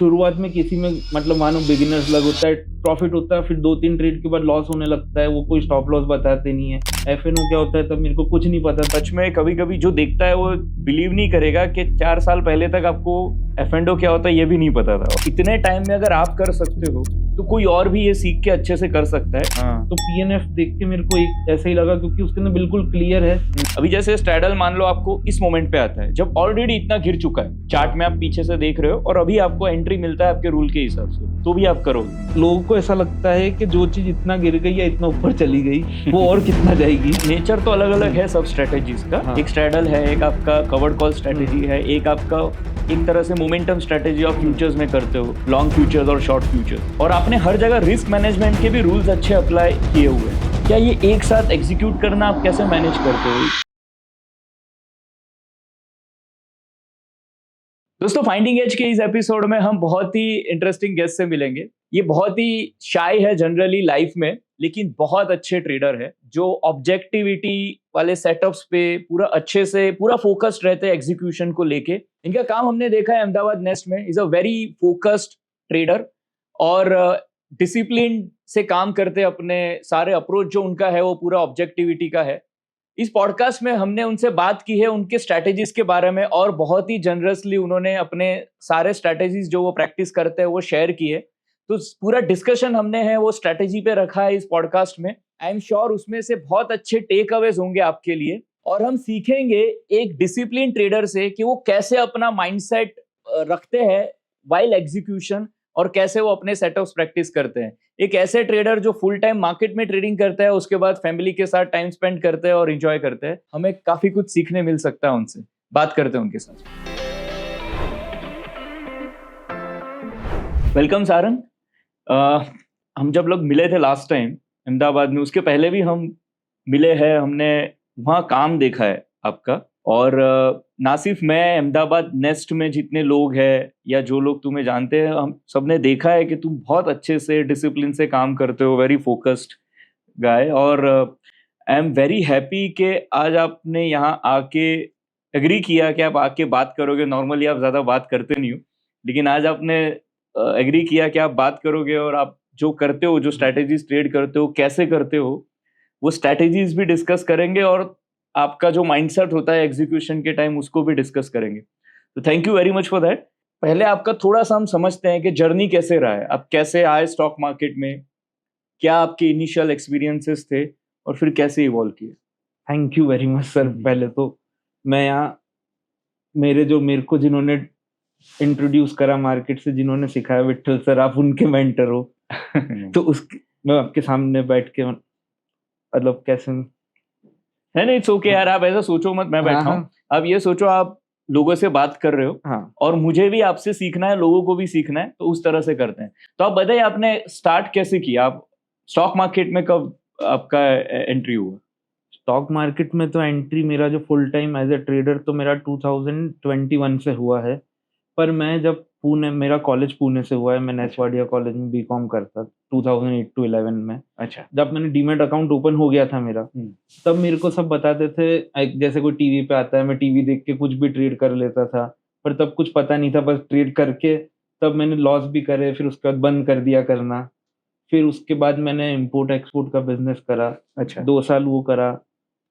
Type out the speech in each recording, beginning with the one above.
शुरुआत में किसी में मतलब मानो बिगिनर्स लग होता है, प्रॉफिट होता है, फिर 2-3 ट्रेड के बाद लॉस होने लगता है, वो कोई स्टॉप लॉस बताते नहीं है। एफएनओ क्या होता है तब मेरे को कुछ नहीं पता। सच में कभी कभी जो देखता है वो बिलीव नहीं करेगा कि 4 साल पहले तक आपको एफ&ओ क्या होता है ये भी नहीं पता था। इतने टाइम में अगर आप कर सकते हो तो कोई और भी ये सीख के अच्छे से कर सकता है। तो पीएनएफ देख के मेरे को एक ऐसा ही लगा क्योंकि उसके अंदर बिल्कुल क्लियर है। अभी जैसे स्ट्रैडल मान लो आपको इस मोमेंट पे आता है जब ऑलरेडी इतना गिर चुका है, चार्ट में आप पीछे से देख रहे हो और अभी आपको एंट्री मिलता है आपके रूल के हिसाब से, तो भी आप करोगे। लोगों को ऐसा लगता है कि जो चीज इतना गिर गई या इतना ऊपर चली गई वो और कितना जाएगी। नेचर तो अलग अलग है सब स्ट्रेटेजीज का। हाँ। एक स्ट्रैडल है, एक आपका कवर्ड कॉल स्ट्रेटेजी है, एक आपका एक तरह से मोमेंटम स्ट्रेटेजी ऑफ फ्यूचर्स में करते हो, लॉन्ग फ्यूचर्स और शॉर्ट फ्यूचर्स। और आपने हर जगह रिस्क मैनेजमेंट के भी रूल्स अच्छे अप्लाई किए हुए हैं। क्या ये एक साथ एग्जीक्यूट करना आप कैसे मैनेज करते हो? दोस्तों, फाइंडिंग एज के इस एपिसोड में हम बहुत ही इंटरेस्टिंग गेस्ट से मिलेंगे। ये बहुत ही शाय है जनरली लाइफ में, लेकिन बहुत अच्छे ट्रेडर है जो ऑब्जेक्टिविटी वाले सेटअप्स पे पूरा अच्छे से पूरा फोकस्ड रहते हैं एग्जीक्यूशन को लेके। इनका काम हमने देखा है अहमदाबाद नेस्ट में। Is a very focused trader और डिसिप्लिन से काम करते, अपने सारे अप्रोच जो उनका है वो पूरा ऑब्जेक्टिविटी का है। इस पॉडकास्ट में हमने उनसे बात की है उनके स्ट्रैटेजीज के बारे में और बहुत ही जनरसली उन्होंने अपने सारे स्ट्रैटेजीज जो वो प्रैक्टिस करते हैं वो शेयर किए। तो पूरा डिस्कशन हमने है वो स्ट्रैटेजी पे रखा है इस पॉडकास्ट में। आई एम श्योर उसमें से बहुत अच्छे टेक अवेज होंगे आपके लिए और हम सीखेंगे एक डिसिप्लिन ट्रेडर से कि वो कैसे अपना माइंडसेट रखते हैं वाइल एग्जीक्यूशन और कैसे वो अपने सेटअप्स प्रैक्टिस करते हैं। एक ऐसे ट्रेडर जो फुल टाइम मार्केट में ट्रेडिंग करता है, उसके बाद फैमिली के साथ टाइम स्पेंड करते हैं और एंजॉय करते हैं। हमें काफी कुछ सीखने मिल सकता है उनसे। बात करते हैं उनके साथ। वेलकम सारंग। हम जब लोग मिले थे लास्ट टाइम अहमदाबाद में, उसके पहले भी हम मिले हैं, हमने वहाँ काम देखा है आपका। और ना सिर्फ मैं, अहमदाबाद नेस्ट में जितने लोग हैं या जो लोग तुम्हें जानते हैं, हम सबने देखा है कि तुम बहुत अच्छे से डिसिप्लिन से काम करते हो, वेरी फोकस्ड गाय। और आई एम वेरी हैप्पी कि आज आपने यहाँ आके एग्री किया कि आप आके बात करोगे। नॉर्मली आप ज़्यादा बात करते नहीं हो, लेकिन आज आपने एग्री किया कि आप बात करोगे और आप जो करते हो, जो स्ट्रैटेजीज ट्रेड करते हो, कैसे करते हो, वो स्ट्रैटेजीज भी डिस्कस करेंगे और आपका जो माइंडसेट होता है एग्जीक्यूशन के टाइम उसको भी डिस्कस करेंगे। तो thank you very much for that. पहले आपका थोड़ा सा हम समझते हैं कि जर्नी कैसे रहा है, आप कैसे आए स्टॉक मार्केट में, क्या आपके इनिशियल एक्सपीरियंसेस थे और फिर कैसे इवॉल्व किए। Thank you very much sir. पहले तो मैं यहाँ मेरे को जिन्होंने इंट्रोड्यूस करा मार्केट से, जिन्होंने सिखाया, विट्ठल सर, आप उनके मेंटर हो। तो उसके मैं आपके सामने बैठ के मतलब कैसे नहीं, इट्स ओके यार, आप ऐसा सोचो मत, मैं बैठा हूँ। आप ये सोचो आप लोगों से बात कर रहे हो। हाँ। और मुझे भी आपसे सीखना है, लोगों को भी सीखना है, तो उस तरह से करते हैं। तो आप बताइए आपने स्टार्ट कैसे किया, आप स्टॉक मार्केट में कब आपका एंट्री हुआ? स्टॉक मार्केट में तो एंट्री मेरा जो full time as a trader तो मेरा 2021 से हुआ है। पर मैं जब मेरा कॉलेज पुणे से हुआ है, मैं नेसवाडिया कॉलेज में बीकॉम करता 2008 to 11 में। अच्छा। जब मैंने डीमेट अकाउंट ओपन हो गया था मेरा, तब मेरे को सब बताते थे, जैसे कोई टीवी पे आता है, मैं टीवी देख के कुछ भी ट्रेड कर लेता था, पर तब कुछ पता नहीं था, बस ट्रेड करके तब मैंने लॉस भी करे, फिर उसके बाद बंद कर दिया करना। फिर उसके बाद मैंने इम्पोर्ट एक्सपोर्ट का बिजनेस करा। अच्छा। 2 साल वो करा,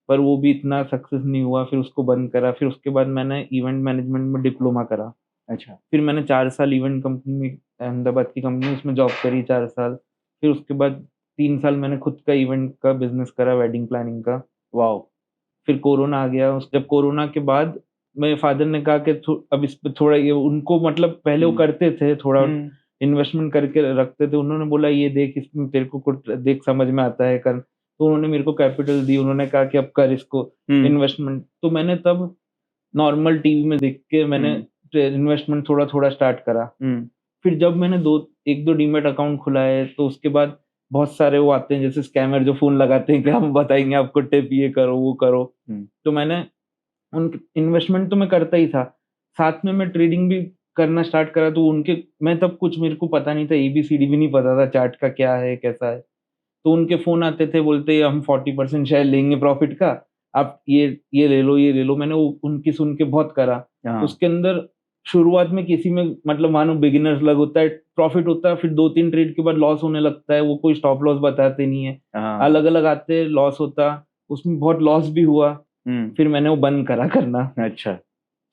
पर वो भी इतना सक्सेस नहीं हुआ, फिर उसको बंद करा। फिर उसके बाद मैंने इवेंट मैनेजमेंट में डिप्लोमा करा। अच्छा। फिर मैंने 4 साल इवेंट कंपनी में, अहमदाबाद की कंपनी, उसमें जॉब करी 4 साल। फिर उसके बाद 3 साल मैंने खुद का इवेंट का बिजनेस करा, वेडिंग प्लानिंग का। वाओ। फिर कोरोना आ गया। जब कोरोना के बाद मेरे फादर ने कहा कि अब इस पे थोड़ा, ये उनको मतलब पहले वो करते थे, थोड़ा इन्वेस्टमेंट करके रखते थे। उन्होंने बोला ये देख, इसमें तेरे को कुछ देख समझ में आता है, कर। तो उन्होंने मेरे को कैपिटल दी, उन्होंने कहा कि अब कर इसको इन्वेस्टमेंट। तो मैंने तब नॉर्मल टीवी में देख के मैंने इन्वेस्टमेंट थोड़ा थोड़ा स्टार्ट करा। फिर जब मैंने 1-2 डीमेट अकाउंट खुलाए, तो उसके बाद बहुत सारे वो आते हैं जैसे स्कैमर जो फोन लगाते हैं कि हम बताएंगे आपको टिप, ये करो वो करो। तो मैंने उन इन्वेस्टमेंट तो मैं करता ही था, साथ में मैं ट्रेडिंग भी करना स्टार्ट करा। तो मैं तब कुछ, मेरे को पता नहीं था, ABCD भी नहीं पता था चार्ट का क्या है कैसा है। तो उनके फोन आते थे, बोलते हम 40% शेयर लेंगे प्रॉफिट का, आप ये ले लो, ये ले लो। मैंने वो उनकी सुन के बहुत करा। उसके अंदर शुरुआत में किसी में मतलब मानो बिगिनर्स लग होता है, प्रॉफिट होता है, फिर 2-3 ट्रेड के बाद लॉस होने लगता है, वो कोई स्टॉप लॉस बताते नहीं है, अलग अलग आते लॉस होता, उसमें बहुत लॉस भी हुआ, फिर मैंने वो बंद करा करना। अच्छा।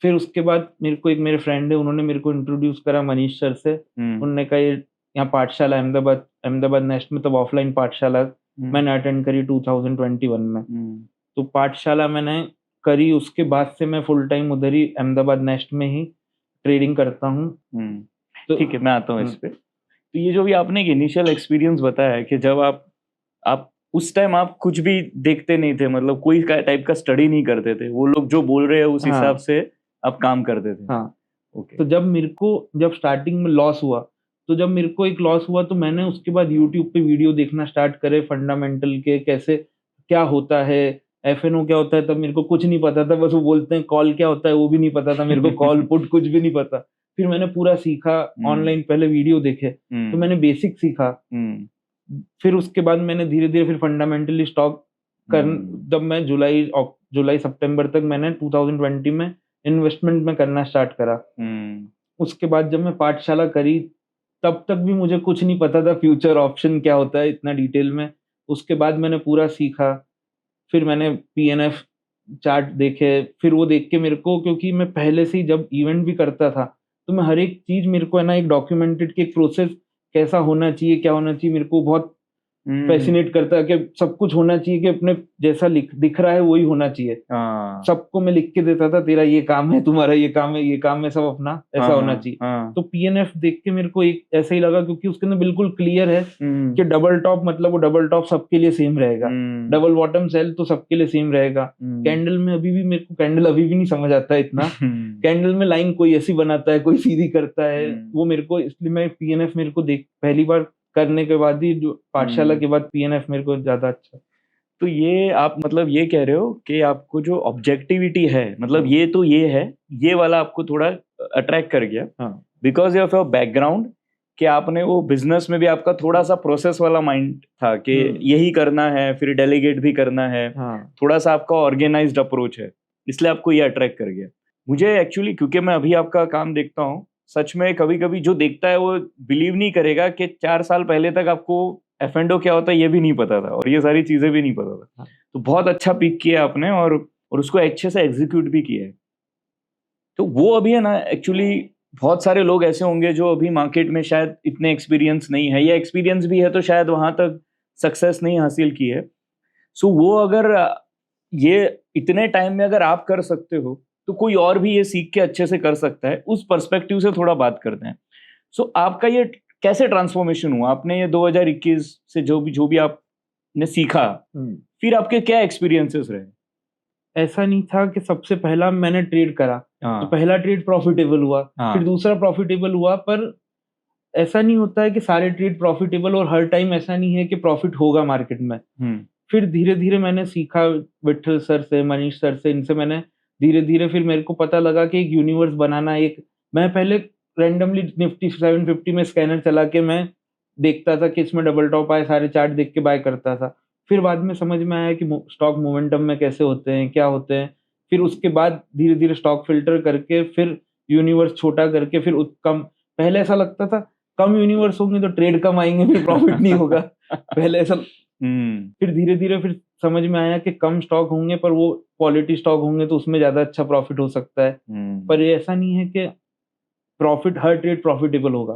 फिर उसके बाद मेरे को एक मेरे फ्रेंड है, उन्होंने मेरे को इंट्रोड्यूस करा मनीष सर से। उन्होंने कहा ये यहाँ पाठशाला अहमदाबाद नेस्ट में तब ऑफलाइन पाठशाला मैंने अटेंड करी 2021 में। तो पाठशाला मैंने करी, उसके बाद से मैं फुल टाइम उधर ही अहमदाबाद नेस्ट में ही ट्रेडिंग करता हूँ। तो ठीक है, मैं आता हूँ इस पे। तो ये जो भी आपने एक इनिशियल एक्सपीरियंस बताया कि जब आप उस टाइम आप कुछ भी देखते नहीं थे, मतलब कोई टाइप का स्टडी नहीं करते थे, वो लोग जो बोल रहे हैं उस हिसाब से आप काम करते थे। हाँ। ओके। तो जब स्टार्टिंग में लॉस हुआ, तो जब मेरे को एक लॉस हुआ तो मैंने उसके बाद यूट्यूब पे वीडियो देखना स्टार्ट करे फंडामेंटल के, कैसे क्या होता है, एफएनओ क्या होता है। तब मेरे को कुछ नहीं पता था, बस वो बोलते हैं कॉल क्या होता है वो भी नहीं पता था मेरे को, कॉल पुट कुछ भी नहीं पता। फिर मैंने पूरा सीखा ऑनलाइन, पहले वीडियो देखे तो मैंने बेसिक सीखा। फिर उसके बाद मैंने धीरे धीरे फिर फंडामेंटली स्टॉक जब मैं जुलाई सितंबर तक मैंने 2020 में इन्वेस्टमेंट में करना स्टार्ट करा। उसके बाद जब मैं पाठशाला करी तब तक भी मुझे कुछ नहीं पता था फ्यूचर ऑप्शन क्या होता है इतना डिटेल में। उसके बाद मैंने पूरा सीखा, फिर मैंने पीएनएफ चार्ट देखे, फिर वो देख के मेरे को, क्योंकि मैं पहले से ही जब इवेंट भी करता था तो मैं हर एक चीज मेरे को है ना एक डॉक्यूमेंटेड कि एक प्रोसेस कैसा होना चाहिए, क्या होना चाहिए, मेरे को बहुत फैसिनेट करता है कि सब कुछ होना चाहिए कि अपने जैसा दिख रहा है वही होना चाहिए। सबको मैं लिख के देता था, तेरा ये काम है, तुम्हारा ये काम है, ये काम है, सब अपना ऐसा होना चाहिए। तो पीएनएफ देख के मेरे को एक ऐसा ही लगा, क्योंकि उसके अंदर बिल्कुल क्लियर है कि डबल टॉप मतलब वो डबल टॉप सबके लिए सेम रहेगा, डबल बॉटम सेल तो सबके लिए सेम रहेगा। कैंडल में अभी भी मेरे को कैंडल अभी भी नहीं समझ आता है इतना। कैंडल में लाइन कोई ऐसी बनाता है, कोई सीधी करता है, वो मेरे को, इसलिए मैं पीएनएफ मेरे को पहली बार करने के बाद ही, जो पाठशाला के बाद पीएनएफ मेरे को ज्यादा अच्छा। तो ये आप मतलब ये कह रहे हो कि आपको जो ऑब्जेक्टिविटी है, मतलब ये तो ये है, ये वाला आपको थोड़ा अट्रैक्ट कर गया बिकॉज ऑफ योर बैकग्राउंड, कि आपने वो बिजनेस में भी आपका थोड़ा सा प्रोसेस वाला माइंड था कि यही करना है, फिर डेलीगेट भी करना है, थोड़ा सा आपका ऑर्गेनाइज्ड अप्रोच है, इसलिए आपको ये अट्रैक्ट कर गया। मुझे एक्चुअली, क्योंकि मैं अभी आपका काम देखता हूँ, सच में कभी कभी जो देखता है वो बिलीव नहीं करेगा कि 4 साल पहले तक आपको एफ&ओ क्या होता है ये भी नहीं पता था, और ये सारी चीजें भी नहीं पता था। तो बहुत अच्छा पिक किया आपने, और उसको अच्छे से एग्जीक्यूट भी किया है। तो वो अभी है ना, एक्चुअली बहुत सारे लोग ऐसे होंगे जो अभी मार्केट में शायद इतने एक्सपीरियंस नहीं है, या एक्सपीरियंस भी है तो शायद वहां तक सक्सेस नहीं हासिल की है। सो वो अगर ये इतने टाइम में अगर आप कर सकते हो तो कोई और भी ये सीख के अच्छे से कर सकता है। उस पर्सपेक्टिव से थोड़ा बात करते हैं। सो आपका ये कैसे ट्रांसफॉर्मेशन हुआ? आपने ये 2021 से जो भी आपने सीखा, फिर आपके क्या एक्सपीरियंसेस रहे? ऐसा नहीं था कि सबसे पहला मैंने ट्रेड करा तो पहला ट्रेड प्रॉफिटेबल हुआ, फिर दूसरा प्रॉफिटेबल हुआ, पर ऐसा नहीं होता है कि सारे ट्रेड प्रॉफिटेबल, और हर टाइम ऐसा नहीं है कि प्रॉफिट होगा मार्केट में। फिर धीरे धीरे मैंने सीखा विठल सर से, मनीष सर से, इनसे मैंने धीरे धीरे, फिर मेरे को पता लगा कि एक यूनिवर्स बनाना। मैं पहले रैंडमली निफ्टी 750 में स्कैनर चला के मैं देखता था कि इसमें डबल टॉप आए, सारे चार्ट देख के बाय करता था। फिर बाद में समझ में आया कि स्टॉक मोमेंटम में कैसे होते हैं, क्या होते हैं। फिर उसके बाद धीरे धीरे स्टॉक फिल्टर करके, फिर यूनिवर्स छोटा करके, फिर कम, पहले ऐसा लगता था कम यूनिवर्स होंगे तो ट्रेड कम आएंगे, फिर प्रॉफिट नहीं होगा। पहले ऐसा फिर धीरे धीरे फिर समझ में आया कि कम स्टॉक होंगे पर वो क्वालिटी स्टॉक होंगे तो उसमें ज्यादा अच्छा प्रॉफिट हो सकता है। पर ये ऐसा नहीं है कि प्रॉफिट हर ट्रेड प्रॉफिटेबल होगा।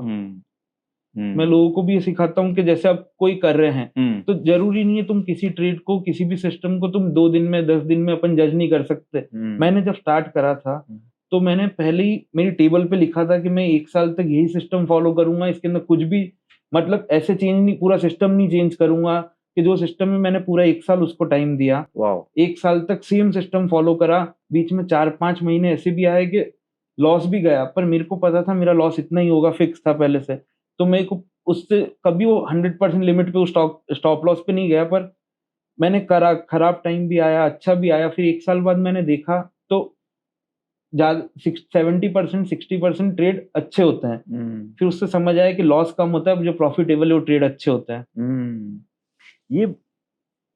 मैं लोगों को भी ये सिखाता हूँ कि जैसे आप कोई कर रहे हैं तो जरूरी नहीं है तुम किसी ट्रेड को, किसी भी सिस्टम को तुम 2 दिन में 10 दिन में अपन जज नहीं कर सकते। मैंने जब स्टार्ट करा था तो मैंने पहले ही मेरी टेबल पे लिखा था कि मैं 1 साल तक यही सिस्टम फॉलो करूंगा, इसके अंदर कुछ भी मतलब ऐसे चेंज नहीं, पूरा सिस्टम नहीं चेंज करूंगा। कि जो सिस्टम में मैंने पूरा 1 साल उसको टाइम दिया, 1 साल तक सेम सिस्टम फॉलो करा। बीच में 4-5 महीने ऐसे भी आए कि लॉस भी गया, पर मेरे को पता था मेरा लॉस इतना ही होगा, फिक्स था पहले से। तो मेरे को उससे कभी वो 100% लिमिट पे वो स्टॉप लॉस पे नहीं गया, पर मैंने करा, खराब टाइम भी आया, अच्छा भी आया। फिर 1 साल बाद मैंने देखा तो 70% 60% ट्रेड अच्छे होते हैं। फिर उससे समझ आया कि लॉस कम होता है, जो प्रॉफिटेबल है वो ट्रेड अच्छे होते हैं। ये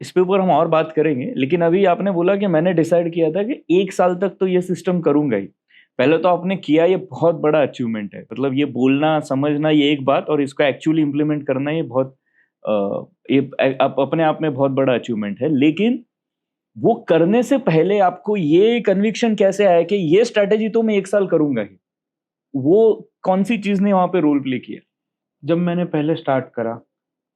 इस पे ऊपर हम और बात करेंगे, लेकिन अभी आपने बोला कि मैंने डिसाइड किया था कि 1 साल तक तो ये सिस्टम करूंगा ही। पहले तो आपने किया, ये बहुत बड़ा अचीवमेंट है। मतलब ये बोलना समझना ये एक बात, और इसको एक्चुअली इम्प्लीमेंट करना ये बहुत ये अपने आप में बहुत बड़ा अचीवमेंट है। लेकिन वो करने से पहले आपको ये कन्विक्शन कैसे आया कि ये स्ट्रेटेजी तो मैं 1 साल करूंगा ही? वो कौन सी चीज ने वहां पे रोल प्ले किया? जब मैंने पहले स्टार्ट करा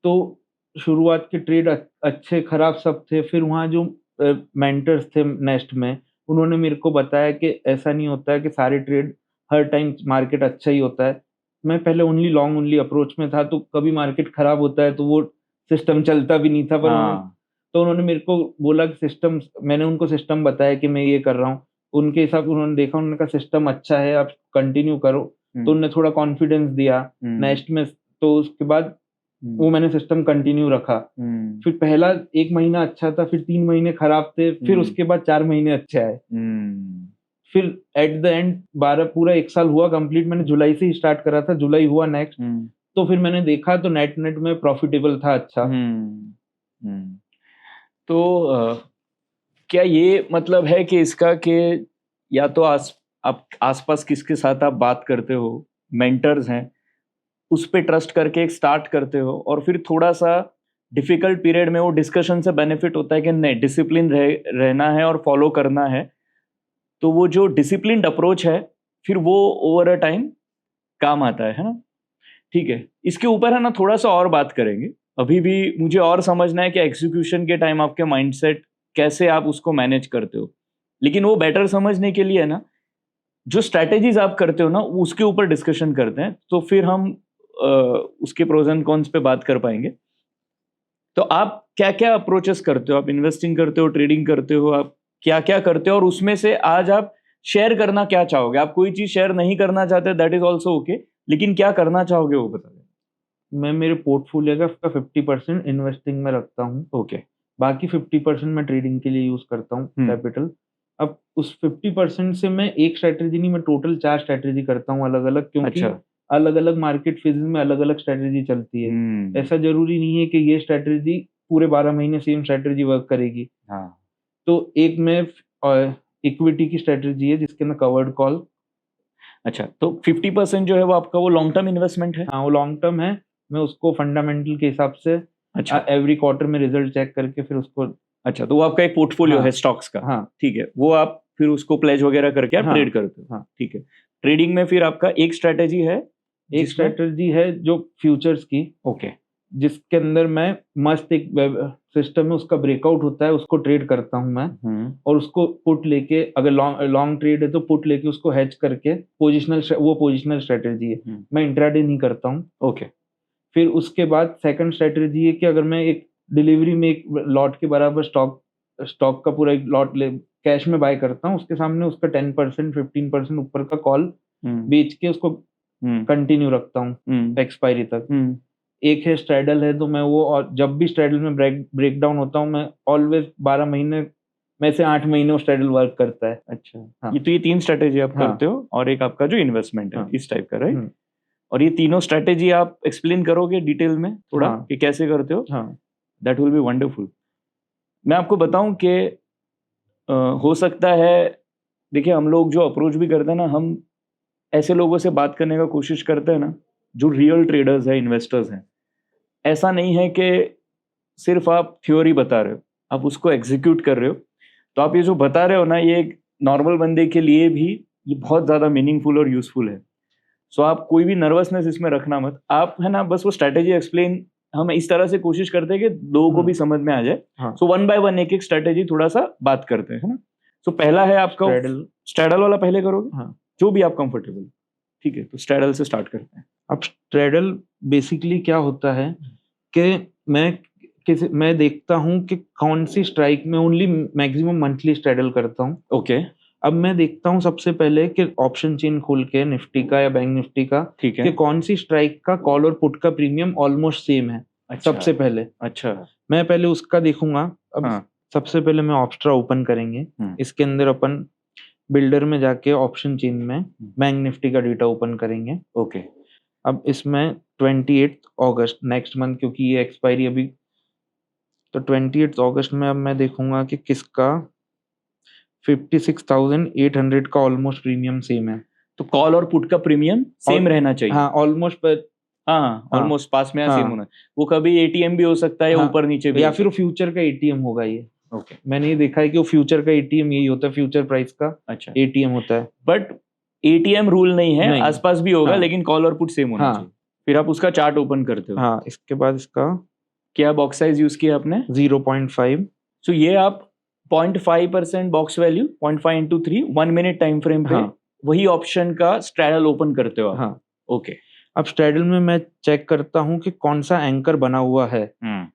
तो शुरुआत के ट्रेड अच्छे खराब सब थे। फिर वहाँ जो मेंटर्स थे नेस्ट में, उन्होंने मेरे को बताया कि ऐसा नहीं होता है कि सारे ट्रेड हर टाइम मार्केट अच्छा ही होता है। मैं पहले ओनली लॉन्ग ओनली अप्रोच में था, तो कभी मार्केट खराब होता है तो वो सिस्टम चलता भी नहीं था। पर उन्होंने मेरे को बोला कि सिस्टम, मैंने उनको सिस्टम बताया कि मैं ये कर रहा हूँ। उनके हिसाब से उन्होंने देखा, उन्होंने कहा सिस्टम अच्छा है, आप कंटिन्यू करो। तो उन्होंने थोड़ा कॉन्फिडेंस दिया नेक्स्ट में। तो उसके बाद वो मैंने सिस्टम कंटिन्यू रखा। फिर पहला 1 महीना अच्छा था, फिर 3 महीने खराब थे, फिर उसके बाद 4 महीने अच्छे आए। फिर एट द एंड 12 पूरा 1 साल हुआ कंप्लीट। मैंने जुलाई से ही स्टार्ट करा था, जुलाई हुआ नेक्स्ट। तो फिर मैंने देखा तो नेट में प्रॉफिटेबल था अच्छा। तो क्या ये मतलब है कि इसका कि या तो आप आसपास किसके साथ आप बात करते हो, मेंटर्स हैं, उस पे ट्रस्ट करके एक स्टार्ट करते हो, और फिर थोड़ा सा डिफिकल्ट पीरियड में वो डिस्कशन से बेनिफिट होता है कि नहीं, डिसिप्लिन रहना है और फॉलो करना है। तो वो जो डिसिप्लिन्ड अप्रोच है फिर वो ओवर अ टाइम काम आता है ना? ठीक है, इसके ऊपर है ना थोड़ा सा और बात करेंगे। अभी भी मुझे और समझना है कि एग्जीक्यूशन के टाइम आपके माइंडसेट कैसे आप उसको मैनेज करते हो। लेकिन वो बेटर समझने के लिए ना, जो स्ट्रैटेजीज आप करते हो ना, उसके ऊपर डिस्कशन करते हैं, तो फिर हम उसके प्रोज एंड कॉन्स पे बात कर पाएंगे। तो आप क्या क्या अप्रोचेस करते हो? आप इन्वेस्टिंग करते हो, ट्रेडिंग करते हो, आप क्या क्या करते हो, और उसमें से आज आप शेयर करना क्या चाहोगे? आप कोई चीज शेयर नहीं करना चाहते, दैट इज ऑल्सो ओके, लेकिन क्या करना चाहोगे वो बता दें। मैं मेरे पोर्टफोलियो का 50% इन्वेस्टिंग में रखता हूँ। ओके। बाकी 50% मैं ट्रेडिंग के लिए यूज करता हूँ कैपिटल। अब उस 50% से मैं एक स्ट्रेटेजी नहीं, मैं टोटल 4 स्ट्रेटेजी करता हूँ अलग अलग, क्योंकि अलग अलग मार्केट फेजेस में अलग अलग स्ट्रेटेजी चलती है। ऐसा जरूरी नहीं है कि ये स्ट्रेटेजी पूरे 12 महीने सेम स्ट्रेटेजी वर्क करेगी। तो एक में इक्विटी की स्ट्रेटेजी है जिसके अंदर कवर्ड कॉल। अच्छा, तो 50% जो है वो आपका वो लॉन्ग टर्म इन्वेस्टमेंट है? हाँ, वो लॉन्ग टर्म है। मैं उसको फंडामेंटल के हिसाब से एवरी क्वार्टर में रिजल्ट चेक करके फिर उसको। अच्छा, तो वो आपका एक पोर्टफोलियो है स्टॉक्स का? हाँ, ठीक है। वो आप फिर उसको प्लेज वगैरह करके आप ट्रेड करते हो? ठीक है। ट्रेडिंग में फिर आपका एक स्ट्रेटेजी है? एक स्ट्रेटेजी है जो फ्यूचर्स की। ओके। जिसके अंदर मैं मस्त एक सिस्टम में उसका ब्रेकआउट होता है, उसको ट्रेड करता हूं मैं। और उसको पुट लेके, अगर लॉन्ग ट्रेड है तो पुट लेके उसको हेज करके पोजिशनल स्ट्रेटेजी है। मैं इंट्राडे नहीं करता हूँ। ओके। फिर उसके बाद सेकंड स्ट्रेटेजी है कि अगर मैं एक डिलीवरी में एक लॉट के बराबर स्टॉक का पूरा एक लॉट कैश में बाय करता हूँ, उसके सामने उसका 10% 15% ऊपर का कॉल बेच के उसको कंटिन्यू रखता हूँ एक्सपायरी तक। एक है स्ट्रैडल है, तो मैं वो, और जब भी स्ट्रैडल में ब्रेक डाउन होता हूँ, मैं ऑलवेज 12 महीने में से 8 महीने वो स्ट्रैडल वर्क करता है। अच्छा। हाँ। ये 3 स्ट्रेटेजी आप करते हो, और एक आपका जो इन्वेस्टमेंट है इस टाइप का, राइट? और ये तीनों स्ट्रेटेजी आप एक्सप्लेन करोगे डिटेल में थोड़ा कि कैसे करते हो? That will be wonderful. मैं आपको बताऊं कि हो सकता है, देखिए हम लोग जो अप्रोच भी करते हैं ना, हम ऐसे लोगों से बात करने का कोशिश करते हैं ना जो रियल ट्रेडर्स है, इन्वेस्टर्स हैं। ऐसा नहीं है कि सिर्फ आप थ्योरी बता रहे हो, आप उसको एग्जीक्यूट कर रहे हो। तो आप ये जो बता रहे हो ना, ये एक नॉर्मल बंदे के लिए भी ये बहुत ज़्यादा मीनिंगफुल और यूजफुल है। सो आप कोई भी नर्वसनेस इसमें रखना मत। आप है ना, बस वो स्ट्रेटेजी एक्सप्लेन हम इस तरह से कोशिश करते हैं कि लोगों को भी समझ में आ जाए। सो 1 बाय 1 एक एक स्ट्रेटेजी थोड़ा सा बात करते हैं, है ना? सो पहला है आपका स्ट्रैडल वाला, पहले करोगे? जो भी आप कंफर्टेबल। ठीक है, तो स्ट्रैडल से स्टार्ट करते हैं। अब स्ट्रैडल बेसिकली क्या होता है कि मैं देखता हूँ कि कौन सी स्ट्राइक में ओनली मैक्सिमम मंथली स्ट्रैडल करता हूँ। ओके। अब मैं देखता हूँ सबसे पहले कि ऑप्शन चेन खोल के निफ्टी का या बैंक निफ्टी का, ठीक है, कि कौन सी स्ट्राइक का कॉल और पुट का प्रीमियम ऑलमोस्ट सेम है। अच्छा, सबसे पहले अच्छा मैं पहले उसका देखूंगा। अब सबसे पहले मैं ऑप्स्ट्रा ओपन करेंगे। इसके अंदर अपन बिल्डर में जाके ऑप्शन चेन में बैंक निफ्टी का डेटा ओपन करेंगे। ओके। अब इसमें 28 अगस्त नेक्स्ट मंथ, क्योंकि ये एक्सपायरी अभी, तो 28 अगस्त में अब मैं देखूंगा कि किसका 56,800 का ऑलमोस्ट प्रीमियम सेम है। तो कॉल और पुट का प्रीमियम सेम रहना चाहिए। हाँ ऑलमोस्ट, पर हाँ ऑलमोस्ट पास में सेम हाँ। होना। वो कभी एटीएम भी हो सकता है या हाँ, ऊपर नीचे भी, या फिर फ्यूचर का एटीएम होगा ये। ओके, मैंने ये देखा है कि वो फ्यूचर का एटीएम यही होता है, फ्यूचर प्राइस का अच्छा एटीएम होता है। बट एटीएम रूल नहीं है, नहीं। आसपास भी होगा, हाँ। लेकिन कॉल और पुट सेम होना हाँ। चाहिए। फिर आप उसका चार्ट ओपन करते हो। हाँ, इसके बाद इसका क्या बॉक्स साइज यूज किया आपने? 0.5। सो ये आप 0.5% box value 0.5 into 3 1 minute time frame पे हाँ। वही ऑप्शन का स्ट्रैडल ओपन करते हो आप। हाँ। ओके। अब स्ट्रैडल में मैं चेक करता हूँ कि कौन सा एंकर बना हुआ है।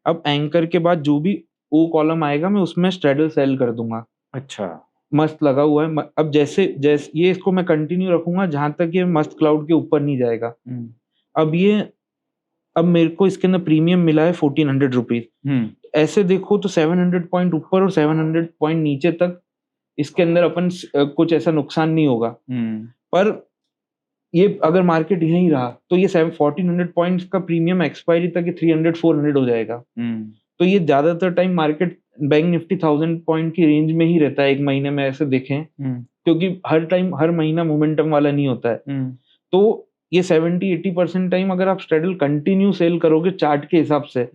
अब एंकर के बाद जो भी ओ कॉलम आएगा मैं उसमें स्ट्रैडल सेल कर दूंगा। अच्छा, मस्त लगा हुआ है। अब जैसे जैसे ये इसको मैं कंटिन्यू रखूंगा जहां तक ये मस्त क्लाउड के ऊपर नहीं जाएगा। अब मेरे को इसके अंदर प्रीमियम मिला है 1400 रुपीज। ऐसे देखो तो 700 पॉइंट ऊपर और 700 पॉइंट नीचे तक इसके अंदर अपन कुछ ऐसा नुकसान नहीं होगा। पर ये अगर मार्केट यहीं रहा तो ये 1400 पॉइंट्स का प्रीमियम एक्सपायरी तक 300-400 हो जाएगा। तो ये ज्यादातर time market bank Nifty 1000 point की रेंज में ही रहता है एक महीने में, ऐसे देखें, क्योंकि हर महीना मोमेंटम वाला नहीं होता है। तो ये 70-80% टाइम अगर आप स्ट्रैडल कंटिन्यू सेल करोगे चार्ट के हिसाब से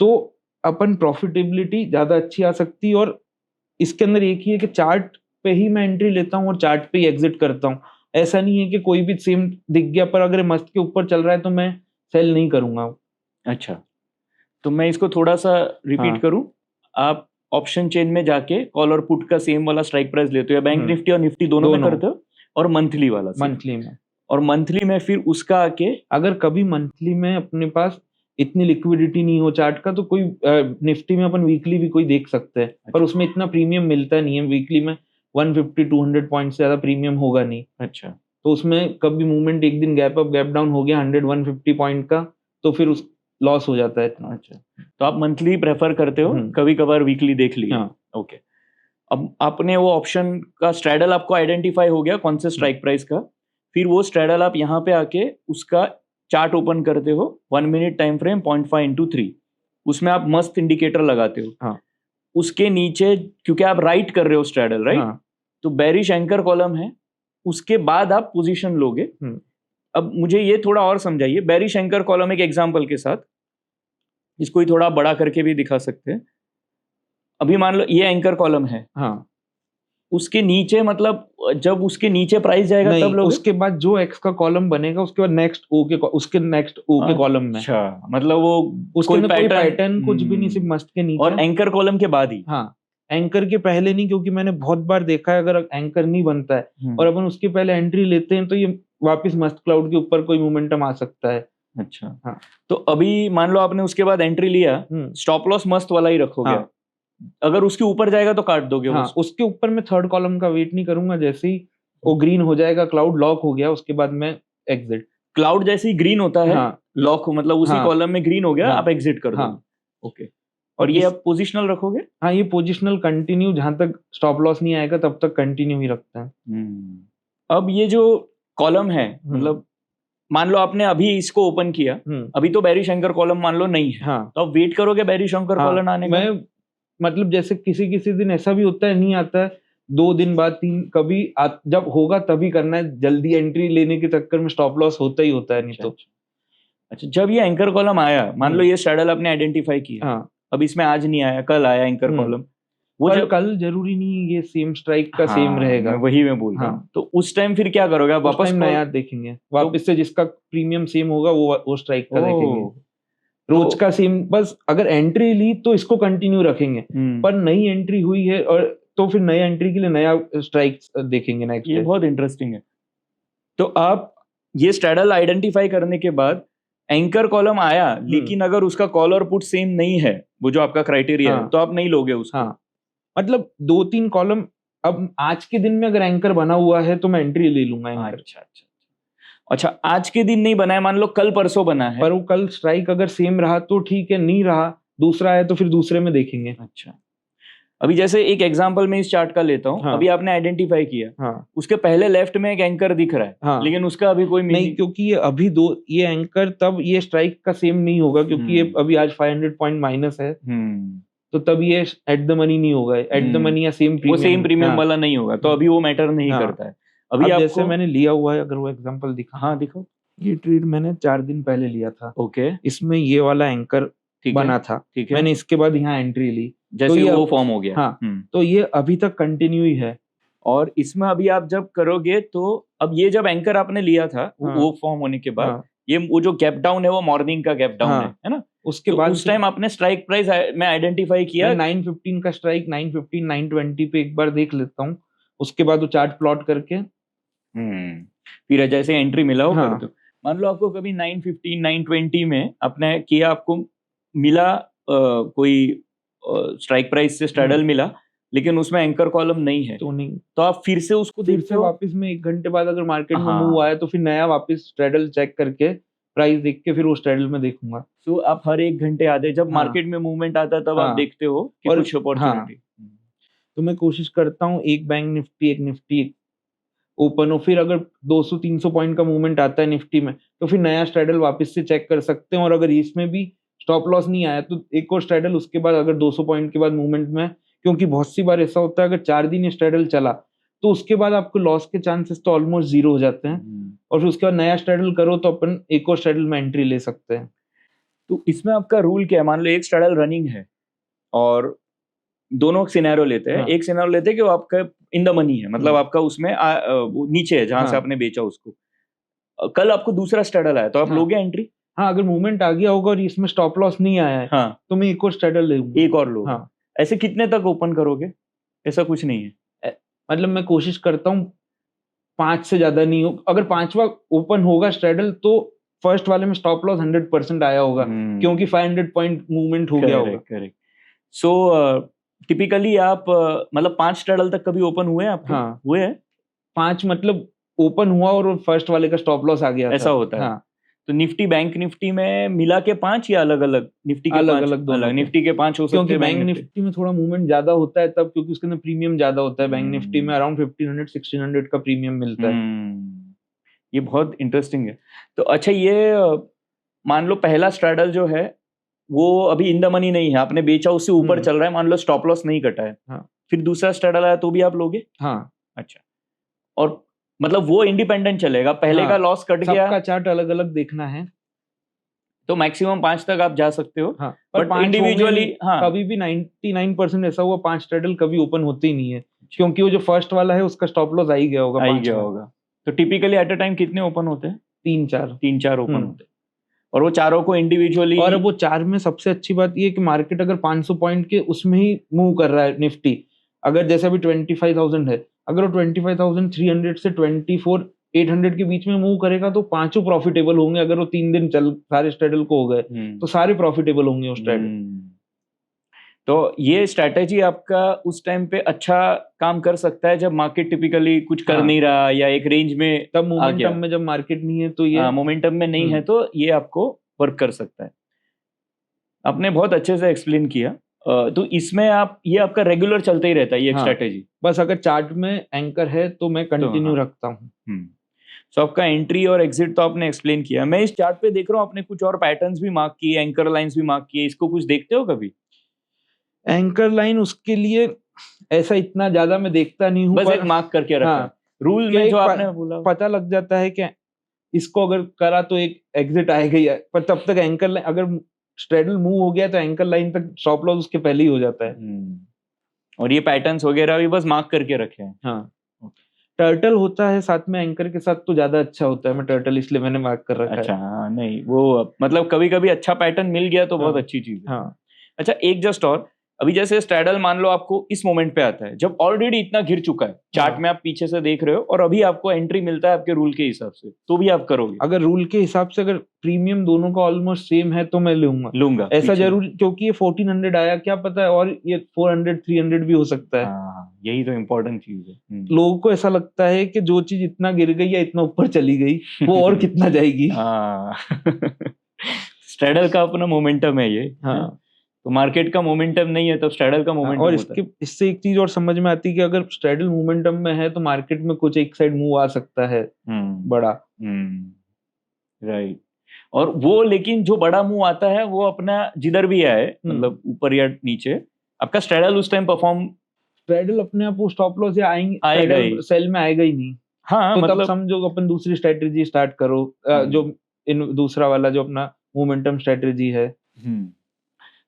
तो अपन प्रॉफिटेबिलिटी ज्यादा अच्छी आ सकती है। और इसके अंदर एक ही है कि चार्ट पे ही मैं एंट्री लेता हूँ और चार्ट पे ही एग्जिट करता हूँ। ऐसा नहीं है कि कोई भी सेम दिख गया पर अगर मस्त के ऊपर चल रहा है तो मैं सेल नहीं करूंगा। अच्छा, तो मैं इसको थोड़ा सा रिपीट करूं। आप ऑप्शन चेन में जाके कॉल और पुट का सेम वाला स्ट्राइक प्राइस लेते हो या बैंक निफ्टी और निफ्टी दोनों में करते हो? और मंथली वाला मंथली में, और मंथली में फिर उसका आके अगर कभी मंथली में अपने पास इतनी लिक्विडिटी नहीं हो चार्ट का तो कोई निफ्टी में अपन वीकली भी कोई देख सकते हैं। अच्छा। पर उसमें इतना प्रीमियम मिलता नहीं है। वीकली में 150-200 पॉइंट से ज्यादा प्रीमियम होगा नहीं। अच्छा, तो उसमें कभी मूवमेंट एक दिन गैप अप गैप डाउन हो गया 100-150 पॉइंट का तो फिर उस लॉस हो जाता है इतना। अच्छा, तो आप मंथली प्रेफर करते हो, कभी कभार वीकली देख लिया। हाँ। ओके, अब आपने वो ऑप्शन का स्ट्रैडल आपको आइडेंटिफाई हो गया कौन से स्ट्राइक प्राइस का। फिर वो स्ट्रैडल आप यहाँ पे आके उसका चार्ट ओपन करते हो 1 मिनट टाइम फ्रेम 0.5 into 3, उसमें आप मस्त इंडिकेटर लगाते हो। हाँ। उसके नीचे क्योंकि आप राइट कर रहे हो स्ट्रैडल, राइट? हाँ। तो बेरिश एंकर कॉलम है, उसके बाद आप पोजीशन लोगे। अब मुझे ये थोड़ा और समझाइए, बेरिश एंकर कॉलम एक एग्जांपल के साथ, इसको ही थोड़ा बड़ा करके भी दिखा सकते हैं। अभी मान लो ये एंकर कॉलम है। हाँ। उसके नीचे मतलब जब उसके नीचे प्राइस जाएगा तब लोग, उसके बाद जो एक्स का कॉलम बनेगा उसके बाद नेक्स्ट ओ के उसके नेक्स्ट ओ के कॉलम में। अच्छा, मतलब वो उसके कोई पैटर्न कुछ भी नहीं, सिर्फ मस्त के नीचे। और एंकर कॉलम के बाद ही? हाँ, एंकर के पहले नहीं, क्योंकि मैंने बहुत बार देखा है अगर एंकर नहीं बनता है और अपन उसके पहले एंट्री लेते हैं तो ये वापस मस्त क्लाउड के ऊपर कोई मोमेंटम आ सकता है। अच्छा। हाँ। तो अभी मान लो आपने उसके बाद एंट्री लिया, स्टॉप लॉस मस्त वाला ही रखोगे। हाँ। अगर उसके ऊपर जाएगा तो काट दोगे? हाँ, उसके ऊपर मैं थर्ड कॉलम का वेट नहीं करूंगा। जैसे ही वो ग्रीन हो जाएगा, क्लाउड लॉक हो गया, उसके बाद मैं एग्जिट। क्लाउड जैसे ही ग्रीन होता है, हाँ, लॉक मतलब उसी कॉलम में ग्रीन हो गया, आप एग्जिट कर दो। ओके, और ये आप पोजिशनल रखोगे? हाँ, ये पोजिशनल कंटिन्यू, जहां तक स्टॉप लॉस नहीं आएगा तब तक कंटिन्यू ही रखता है। अब ये जो कॉलम है, मतलब मान लो आपने अभी इसको ओपन किया, अभी तो बेरिश एंकर कॉलम मान लो नहीं है। हाँ। तो आप वेट करोगे बेरिश एंकर कॉलम आने का? मैं मतलब जैसे किसी दिन ऐसा भी होता है, नहीं आता है, 2 दिन बाद 3 कभी जब होगा तभी करना है। जल्दी एंट्री लेने के चक्कर में स्टॉप लॉस होता ही होता है, नहीं तो। अच्छा, जब ये एंकर कॉलम आया, मान लो ये स्ट्रैडल आपने आइडेंटिफाई किया। हाँ। अब इसमें आज नहीं आया, कल आया एंकर कॉलम, वो जब कल जरूरी नहीं ये सेम स्ट्राइक का सेम रहेगा। वही मैं बोल रहा हूँ। तो उस टाइम फिर क्या करोगे आप? वापस नया देखेंगे, वापस से जिसका प्रीमियम सेम होगा वो स्ट्राइक का देखेंगे। रोज का सेम, बस अगर एंट्री ली तो इसको कंटिन्यू रखेंगे, पर नई एंट्री हुई है और तो फिर नई एंट्री के लिए नया स्ट्राइक देखेंगे नेक्स्ट। ये बहुत इंटरेस्टिंग है। तो आप ये स्ट्रैडल आइडेंटिफाई करने के बाद एंकर कॉलम आया, लेकिन अगर उसका कॉल और पुट सेम नहीं है, वो जो आपका क्राइटेरिया है, तो आप नहीं लोगे उसको। हाँ, मतलब 2-3 कॉलम अब आज के दिन में अगर एंकर बना हुआ है तो मैं एंट्री ले लूंगा एंकर। अच्छा, आज के दिन नहीं बना है, मान लो कल परसों बना है, पर वो कल स्ट्राइक अगर सेम रहा तो ठीक है, नहीं रहा दूसरा है तो फिर दूसरे में देखेंगे। अच्छा, अभी जैसे एक एग्जांपल में इस चार्ट का लेता हूँ। हाँ। अभी आपने आइडेंटिफाई किया। हाँ। उसके पहले लेफ्ट में एक एंकर दिख रहा है। हाँ। लेकिन उसका अभी कोई नहीं, क्योंकि ये अभी ये एंकर तब ये स्ट्राइक का सेम नहीं होगा, क्योंकि ये अभी आज 500 पॉइंट माइनस है। तो तब ये एट द मनी नहीं होगा, एट द मनी या सेम वो प्रीमियम, सेम प्रीमियम वाला नहीं होगा, तो अभी वो मैटर नहीं हाँ। करता है। अभी अब आपको जैसे मैंने लिया हुआ है, अगर वो एग्जांपल दिखा, हाँ दिखो। ये ट्रेड मैंने 4 दिन पहले लिया था, ओके, इसमें ये वाला एंकर ठीक है, बना था, ठीक है, मैंने इसके बाद यहाँ एंट्री ली, जैसे ये वो अब- फॉर्म हो गया। हाँ, तो ये अभी तक कंटिन्यू ही है। और इसमें अभी आप जब करोगे तो अब ये जब एंकर आपने लिया था हाँ, वो फॉर्म होने के बाद हाँ, ये वो जो गैप डाउन है वो मॉर्निंग का गैप डाउन हाँ, है ना? उसके तो बाद उस टाइम आपने स्ट्राइक प्राइस में आइडेंटिफाई किया? 915 का स्ट्राइक 915 920 पे एक बार देख लेता हूँ, उसके बाद वो चार्ट प्लॉट करके फिर जैसे एंट्री मिला हो हाँ, कर दो। मान लो आपको कभी 915 920 में आपने किया, आपको मिला कोई स्ट्राइक प्राइस से स्ट्रैडल मिला, लेकिन उसमें एंकर कॉलम नहीं है, तो नहीं, तो आप फिर से उसको फिर देखते से हो? वापस में 1 घंटे बाद अगर मार्केट में हाँ। मूव आया तो फिर नया वापस स्ट्रैडल चेक करके प्राइस देख के फिर वो स्ट्रैडल में देखूंगा। तो आप हर 1 घंटे आधे जब हाँ, मार्केट में मूवमेंट आता है तब आप हाँ, देखते हो कि और कुछ अपॉर्चुनिटी। तो मैं कोशिश करता हूँ एक बैंक निफ्टी एक निफ्टी ओपन हो, फिर अगर 200-300 पॉइंट का मूवमेंट आता है निफ्टी में तो फिर नया स्ट्रैडल वापस से चेक कर सकते हैं, और अगर इसमें भी स्टॉप लॉस नहीं आया तो एक और स्ट्रैडल उसके बाद, अगर 200 पॉइंट के बाद मूवमेंट में, क्योंकि बहुत सी बार ऐसा होता है अगर 4 दिन ये स्ट्रैडल चला तो उसके बाद आपको लॉस के चांसेस तो ऑलमोस्ट 0 हो जाते हैं, और फिर उसके बाद नया स्ट्रैडल करो तो अपन एक और स्ट्रैडल में एंट्री ले सकते हैं। तो इसमें आपका रूल क्या है? मान लो एक स्ट्रैडल रनिंग है और दोनों सिनेरियो लेते हैं। हाँ, एक सिनेरियो लेते हैं कि वो आपका इन द मनी है, मतलब आपका उसमें वो नीचे है जहां से हाँ, आपने बेचा उसको। कल आपको दूसरा स्ट्रैडल आया तो आप हाँ, लोगे एंट्री? हाँ, अगर मूवमेंट आ गया होगा और इसमें स्टॉप लॉस नहीं आया है हाँ, तो मैं एक और स्ट्रैडल ले लूंगा। एक और लोगे। हाँ, ऐसे कितने तक ओपन करोगे? ऐसा कुछ नहीं है, मतलब मैं कोशिश करता हूँ 5 से ज्यादा नहीं हो, अगर 5वां ओपन होगा स्ट्रैडल तो फर्स्ट वाले में स्टॉप लॉस 100% आया होगा, क्योंकि 500 पॉइंट मूवमेंट हो गया होगा। करेक्ट। सो टिपिकली आप मतलब 5 स्ट्रैडल तक कभी ओपन हुए हैं आपके? हाँ, हुए हैं 5 मतलब ओपन हुआ और फर्स्ट वाले का स्टॉप लॉस आ गया था। ऐसा होता है। हाँ, तो निफ्टी बैंक निफ्टी में मिला के 5 या अलग अलग? निफ्टी के अलग 5 अलग दोनों के। निफ्टी के 5 हो सकते क्योंकि हैं बैंक निफ्टी में थोड़ा मूवमेंट ज्यादा होता है तब, क्योंकि उसके अंदर प्रीमियम ज्यादा होता है। बैंक निफ्टी में अराउंड 1500-1600 का प्रीमियम मिलता है। ये बहुत इंटरेस्टिंग है। तो अच्छा, ये मान लो पहला स्ट्रैडल जो है वो अभी इन द मनी नहीं है, आपने बेचा उससे ऊपर चल रहा है, मान लो स्टॉप लॉस नहीं कटा है, हाँ, फिर दूसरा स्ट्रैडल आया तो भी आप लोगे? हाँ, अच्छा, और मतलब वो इंडिपेंडेंट चलेगा, पहले का लॉस कट गया, सबका चार्ट अलग अलग देखना है तो मैक्सिमम 5 तक आप जा सकते हो। हाँ, बट इंडिविजुअली कभी भी 99% ऐसा हुआ 5 स्ट्रैडल कभी ओपन होते ही नहीं है, क्योंकि वो जो फर्स्ट वाला है उसका स्टॉप लॉस आ ही गया होगा। तो टिपिकली एट अ टाइम कितने ओपन होते हैं? 3-4 ओपन होते हैं, और वो चारों को इंडिविजुअली। और अब वो 4 में सबसे अच्छी बात ये है कि मार्केट अगर 500 पॉइंट के उसमें ही मूव कर रहा है निफ्टी, अगर जैसे अभी 25,000 है, अगर वो 25,300 से 24,800 के बीच में मूव करेगा तो पांचों प्रॉफिटेबल होंगे। अगर वो 3 दिन चल सारे स्ट्रैडल को हो गए तो सारे प्रॉफिटेबल होंगे उस स्ट्रैडल। तो ये स्ट्रैटेजी आपका उस टाइम पे अच्छा काम कर सकता है जब मार्केट टिपिकली कुछ कर नहीं रहा या एक रेंज में, तब मोमेंटम में जब मार्केट नहीं है तो ये मोमेंटम में नहीं है तो ये आपको वर्क कर सकता है। आपने बहुत अच्छे से एक्सप्लेन किया। तो इसमें आप ये आपका रेगुलर चलता ही रहता है ये स्ट्रैटेजी? बस अगर चार्ट में एंकर है तो मैं कंटिन्यू रखता हूँ। तो आपका एंट्री और एग्जिट तो आपने एक्सप्लेन किया। मैं इस चार्ट पे देख रहा हूँ आपने कुछ और पैटर्न्स भी मार्क किए, एंकर लाइंस भी मार्क किए, इसको कुछ देखते हो कभी? एंकर लाइन उसके लिए ऐसा इतना ज्यादा मैं देखता नहीं हूँ, बस एक मार्क करके रखा। हाँ, रूल में जो आपने बोला पता लग जाता है कि इसको अगर करा तो एक एग्जिट आएगा ही, पर तब तक एंकर लाइन अगर स्ट्रैडल मूव हो गया तो एंकर लाइन तक स्टॉप लॉस उसके पहले ही हो जाता है। और ये पैटर्न्स वगैरह भी बस मार्क करके रखे हैं। हाँ, टर्टल होता है साथ में एंकर के साथ तो ज्यादा अच्छा होता है। मैं टर्टल इसलिए मैंने मार्क कर रखा है। अच्छा, हाँ, नहीं वो मतलब कभी कभी अच्छा पैटर्न मिल गया तो बहुत अच्छी चीज है। हाँ, अच्छा, एक जस्ट और, अभी जैसे स्ट्रैडल मान लो आपको इस मोमेंट पे आता है जब ऑलरेडी इतना गिर चुका है, चार्ट में आप पीछे से देख रहे हो और अभी आपको एंट्री मिलता है आपके रूल के हिसाब से, तो भी आप करोगे? अगर रूल के हिसाब से अगर प्रीमियम दोनों का ऑलमोस्ट सेम है तो मैं लूंगा ऐसा जरूर, क्योंकि ये 1400 आया, क्या पता है और ये 400-300 भी हो सकता है। यही तो इम्पोर्टेंट चीज है। लोगों को ऐसा लगता है कि जो चीज इतना गिर गई या इतना ऊपर चली गई वो और कितना जाएगी। स्ट्रैडल का अपना मोमेंटम है ये। हाँ, तो मार्केट का मोमेंटम नहीं है तो स्ट्रैडल का मोमेंटम और इससे एक चीज और समझ में आती है कि अगर स्ट्रैडल मोमेंटम में है तो मार्केट में कुछ एक साइड मूव आ सकता है बड़ा। राइट। और वो लेकिन जो बड़ा मूव आता है वो अपना जिधर भी आए, मतलब ऊपर या नीचे, आपका स्ट्रैडल उस टाइम परफॉर्म, स्ट्रैडल अपने आप वो स्टॉप लॉस या आएगा ही, सेल में आएगा ही नहीं। हाँ तो मतलब तब समझो अपन दूसरी स्ट्रेटेजी स्टार्ट करो, जो दूसरा वाला जो अपना मोमेंटम स्ट्रेटेजी है।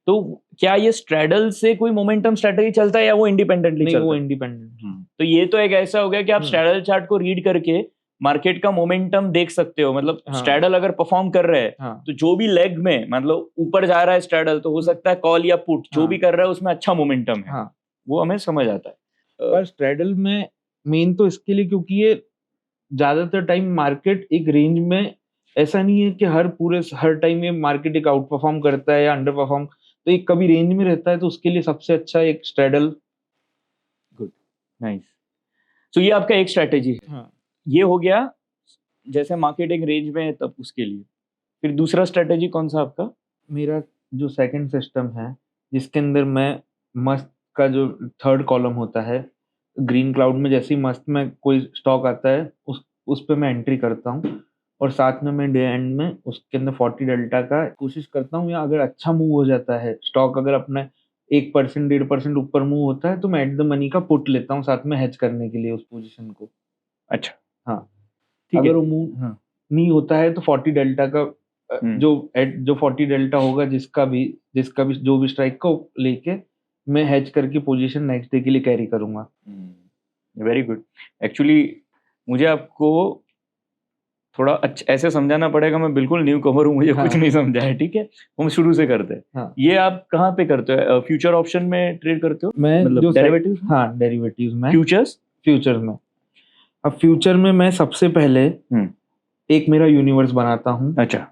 तो क्या ये स्ट्रैडल से कोई मोमेंटम स्ट्रेटेजी चलता है या वो इंडिपेंडेंटली चलता है? वो इंडिपेंडेंट। तो ये तो एक ऐसा हो गया कि आप स्ट्रैडल चार्ट को रीड करके मार्केट का मोमेंटम देख सकते हो, मतलब स्ट्रैडल अगर परफॉर्म कर रहे हैं तो जो भी लेग में मतलब ऊपर जा रहा है स्ट्रैडल, तो हो सकता है कॉल या पुट जो भी कर रहा है उसमें अच्छा मोमेंटम है, वो हमें समझ आता है। पर स्ट्रैडल में मेन तो इसके लिए क्योंकि ये ज्यादातर टाइम मार्केट एक रेंज में, ऐसा नहीं है कि हर टाइम ये मार्केट एक आउट परफॉर्म करता है या अंडर परफॉर्म, तो एक कभी रेंज में रहता है, तो उसके लिए सबसे अच्छा एक स्ट्रैडल। Good, nice. तो ये आपका एक स्ट्रेटेजी है। ये हो गया जैसे मार्केट एक रेंज में है तब उसके लिए। फिर दूसरा स्ट्रेटेजी कौन सा आपका? मेरा जो सेकंड सिस्टम है, जिसके अंदर मैं मस्त का जो थर्ड कॉलम होता है, ग्रीन क्लाउड में जैसे ही मस्त में कोई स्टॉक आता है उस पे मैं एंट्री करता हूँ, और साथ में मैं डे एंड में उसके अंदर 40 डेल्टा का कोशिश करता हूँ, या अगर अच्छा मूव हो जाता है स्टॉक, अगर अपना 1% 1.5% ऊपर मूव होता है तो मैं एट द मनी का पुट लेता हूँ साथ में हेज करने के लिए उस पोजीशन को। अच्छा, हाँ, अगर वो मूव नहीं होता है तो 40 डेल्टा का जो 40 डेल्टा होगा जिसका भी जो भी स्ट्राइक को लेके मैं हेज करके पोजीशन नेक्स्ट डे के लिए कैरी करूंगा। Very good. एक्चुअली मुझे आपको थोड़ा ऐसे समझाना पड़ेगा, मैं बिल्कुल न्यू कमर हूँ, मुझे कुछ नहीं समझा है, ठीक है? हम शुरू से करते हैं। ये आप कहाँ पे करते हो? फ्यूचर ऑप्शन में ट्रेड करते हो? मैं मतलब डेरिवेटिव्स? हाँ, डेरिवेटिव्स में। फ्यूचर में अब फ्यूचर में मैं सबसे पहले एक मेरा यूनिवर्स बनाता हूँ। अच्छा।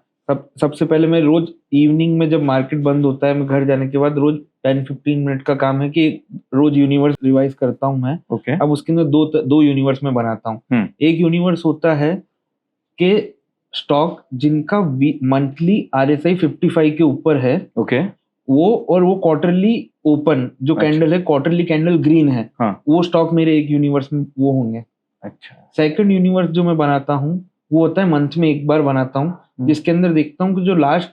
सबसे पहले मैं रोज इवनिंग में जब मार्केट बंद होता है, मैं घर जाने के बाद रोज 10-15 मिनट का काम है कि रोज यूनिवर्स रिवाइज करता हूँ मैं। अब उसके अंदर दो यूनिवर्स में बनाता हूँ। एक यूनिवर्स होता है कि स्टॉक जिनका मंथली RSI 55 के ऊपर है, वो क्वार्टरली ओपन जो कैंडल है, क्वार्टरली कैंडल ग्रीन है, वो स्टॉक मेरे एक यूनिवर्स में वो होंगे। अच्छा। सेकंड यूनिवर्स जो मैं बनाता हूँ वो होता है मंथ में एक बार बनाता हूँ, जिसके अंदर देखता हूँ कि जो लास्ट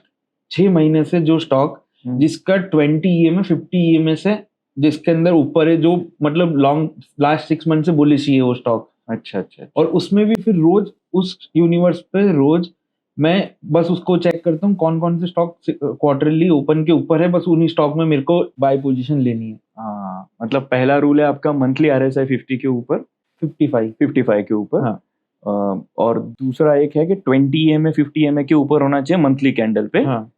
6 महीने से जो स्टॉक जिसका 20 EMA 50 EMA से जिसके अंदर ऊपर है, जो मतलब लास्ट 6 मंथ से बुलिश ही है वो स्टॉक। अच्छा। और उसमें भी फिर रोज उस यूनिवर्स पे रोज मैं बस उसको चेक करता हूँ कौन कौन से स्टॉक क्वार्टरली ओपन के ऊपर है, बस उन्हीं स्टॉक में मेरे को बाय पोजीशन लेनी है। हाँ, मतलब पहला रूल है आपका मंथली RSI 50 के ऊपर, 55 के ऊपर। हाँ। और दूसरा एक है कि 20 EMA 50 EMA के ऊपर होना चाहिए मंथली कैंडल पे। हाँ।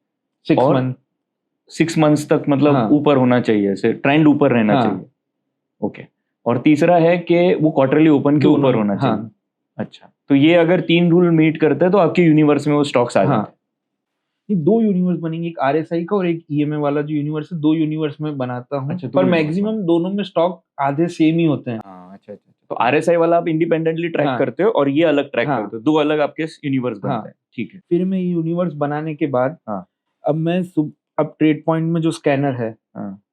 6 मंथ्स तक मतलब ऊपर होना चाहिए, ऐसे ट्रेंड ऊपर रहना चाहिए। ओके। और तीसरा है कि वो क्वार्टरली ओपन के ऊपर होना चाहिए। अच्छा, तो ये अगर 3 रूल मीट करते हैं तो आपके यूनिवर्स में वो स्टॉक्स आ जाते हैं। 2 यूनिवर्स बनेंगे, एक RSI का और एक EMA वाला जो यूनिवर्स है, 2 यूनिवर्स में बनाता हूँ। अच्छा, पर मैक्सिमम दोनों में स्टॉक आधे सेम ही होते हैं। अच्छा। तो RSI वाला आप इंडिपेंडेंटली ट्रैक करते हो और ये अलग ट्रैक करते हो, 2 अलग आपके यूनिवर्स बनते हैं। ठीक है। फिर मैं यूनिवर्स बनाने के बाद अब ट्रेड पॉइंट में जो स्कैनर है,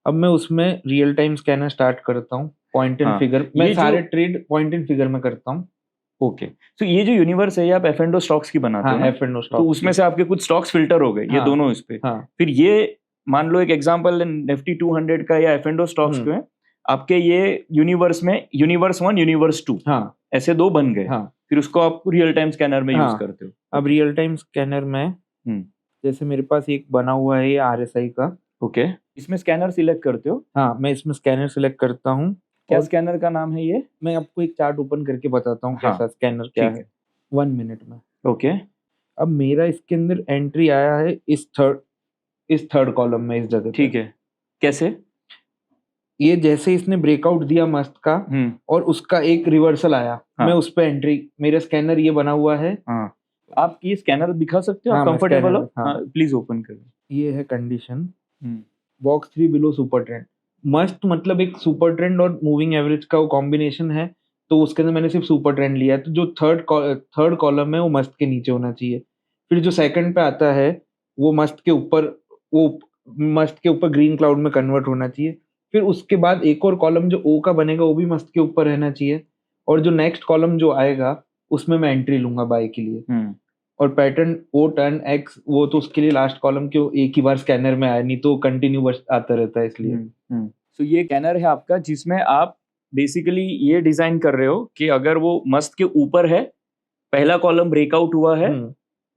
अब मैं उसमें रियल टाइम स्कैनर स्टार्ट करता हूँ। पॉइंट एंड फिगर, मैं सारे ट्रेड पॉइंट एंड फिगर में करता हूँ। ओके। तो ये जो यूनिवर्स है ये आप F&O स्टॉक्स की बनाते हो ना? F&O stocks. तो उसमें से आपके कुछ स्टॉक्स फिल्टर हो गए, ये दोनों इस पे। फिर ये मान लो एक एग्जांपल निफ्टी 200 का या F&O स्टॉक्स के आपके ये यूनिवर्स में यूनिवर्स 1 यूनिवर्स 2 ऐसे 2 बन गए। फिर उसको आप रियल टाइम स्कैनर में यूज करते हो। अब रियल टाइम स्कैनर में जैसे मेरे पास एक बना हुआ है ये RSI का। ओके। इसमें स्कैनर सिलेक्ट करते हो? हाँ, मैं इसमें स्कैनर सिलेक्ट करता हूँ। क्या स्कैनर का नाम है ये? मैं आपको एक चार्ट ओपन करके बताता हूँ कैसा स्कैनर क्या है 1 मिनट में। ओके। अब मेरा इसके अंदर एंट्री आया है इस थर्ड कॉलम में, इस जगह। ठीक है। कैसे? ये जैसे इसने ब्रेकआउट दिया मस्त का और उसका एक रिवर्सल आया, मैं उस पे एंट्री, मेरा स्कैनर ये बना हुआ है। आप ये स्कैनर दिखा सकते हो? आप कंफर्टेबल हो? प्लीज ओपन करो। ये है condition box 3 below super trend. मस्त मतलब एक सुपर ट्रेंड और मूविंग एवरेज का वो कॉम्बिनेशन है, तो उसके अंदर मैंने सिर्फ सुपर ट्रेंड लिया है। तो जो थर्ड कॉलम है वो मस्त के नीचे होना चाहिए। फिर जो सेकंड पे आता है वो मस्त के ऊपर ग्रीन क्लाउड में कन्वर्ट होना चाहिए। फिर उसके बाद एक और कॉलम जो O का बनेगा वो भी मस्त के ऊपर रहना चाहिए, और जो नेक्स्ट कॉलम जो आएगा उसमें मैं एंट्री लूंगा बाय के लिए। और पैटर्न O टर्न X वो तो उसके लिए लास्ट कॉलम के एक ही बार स्कैनर में आया, नहीं तो कंटिन्यू बस आता रहता है इसलिए। तो ये स्कैनर है आपका जिसमें आप बेसिकली ये डिजाइन कर रहे हो कि अगर वो मस्त के ऊपर है, पहला कॉलम ब्रेकआउट हुआ है,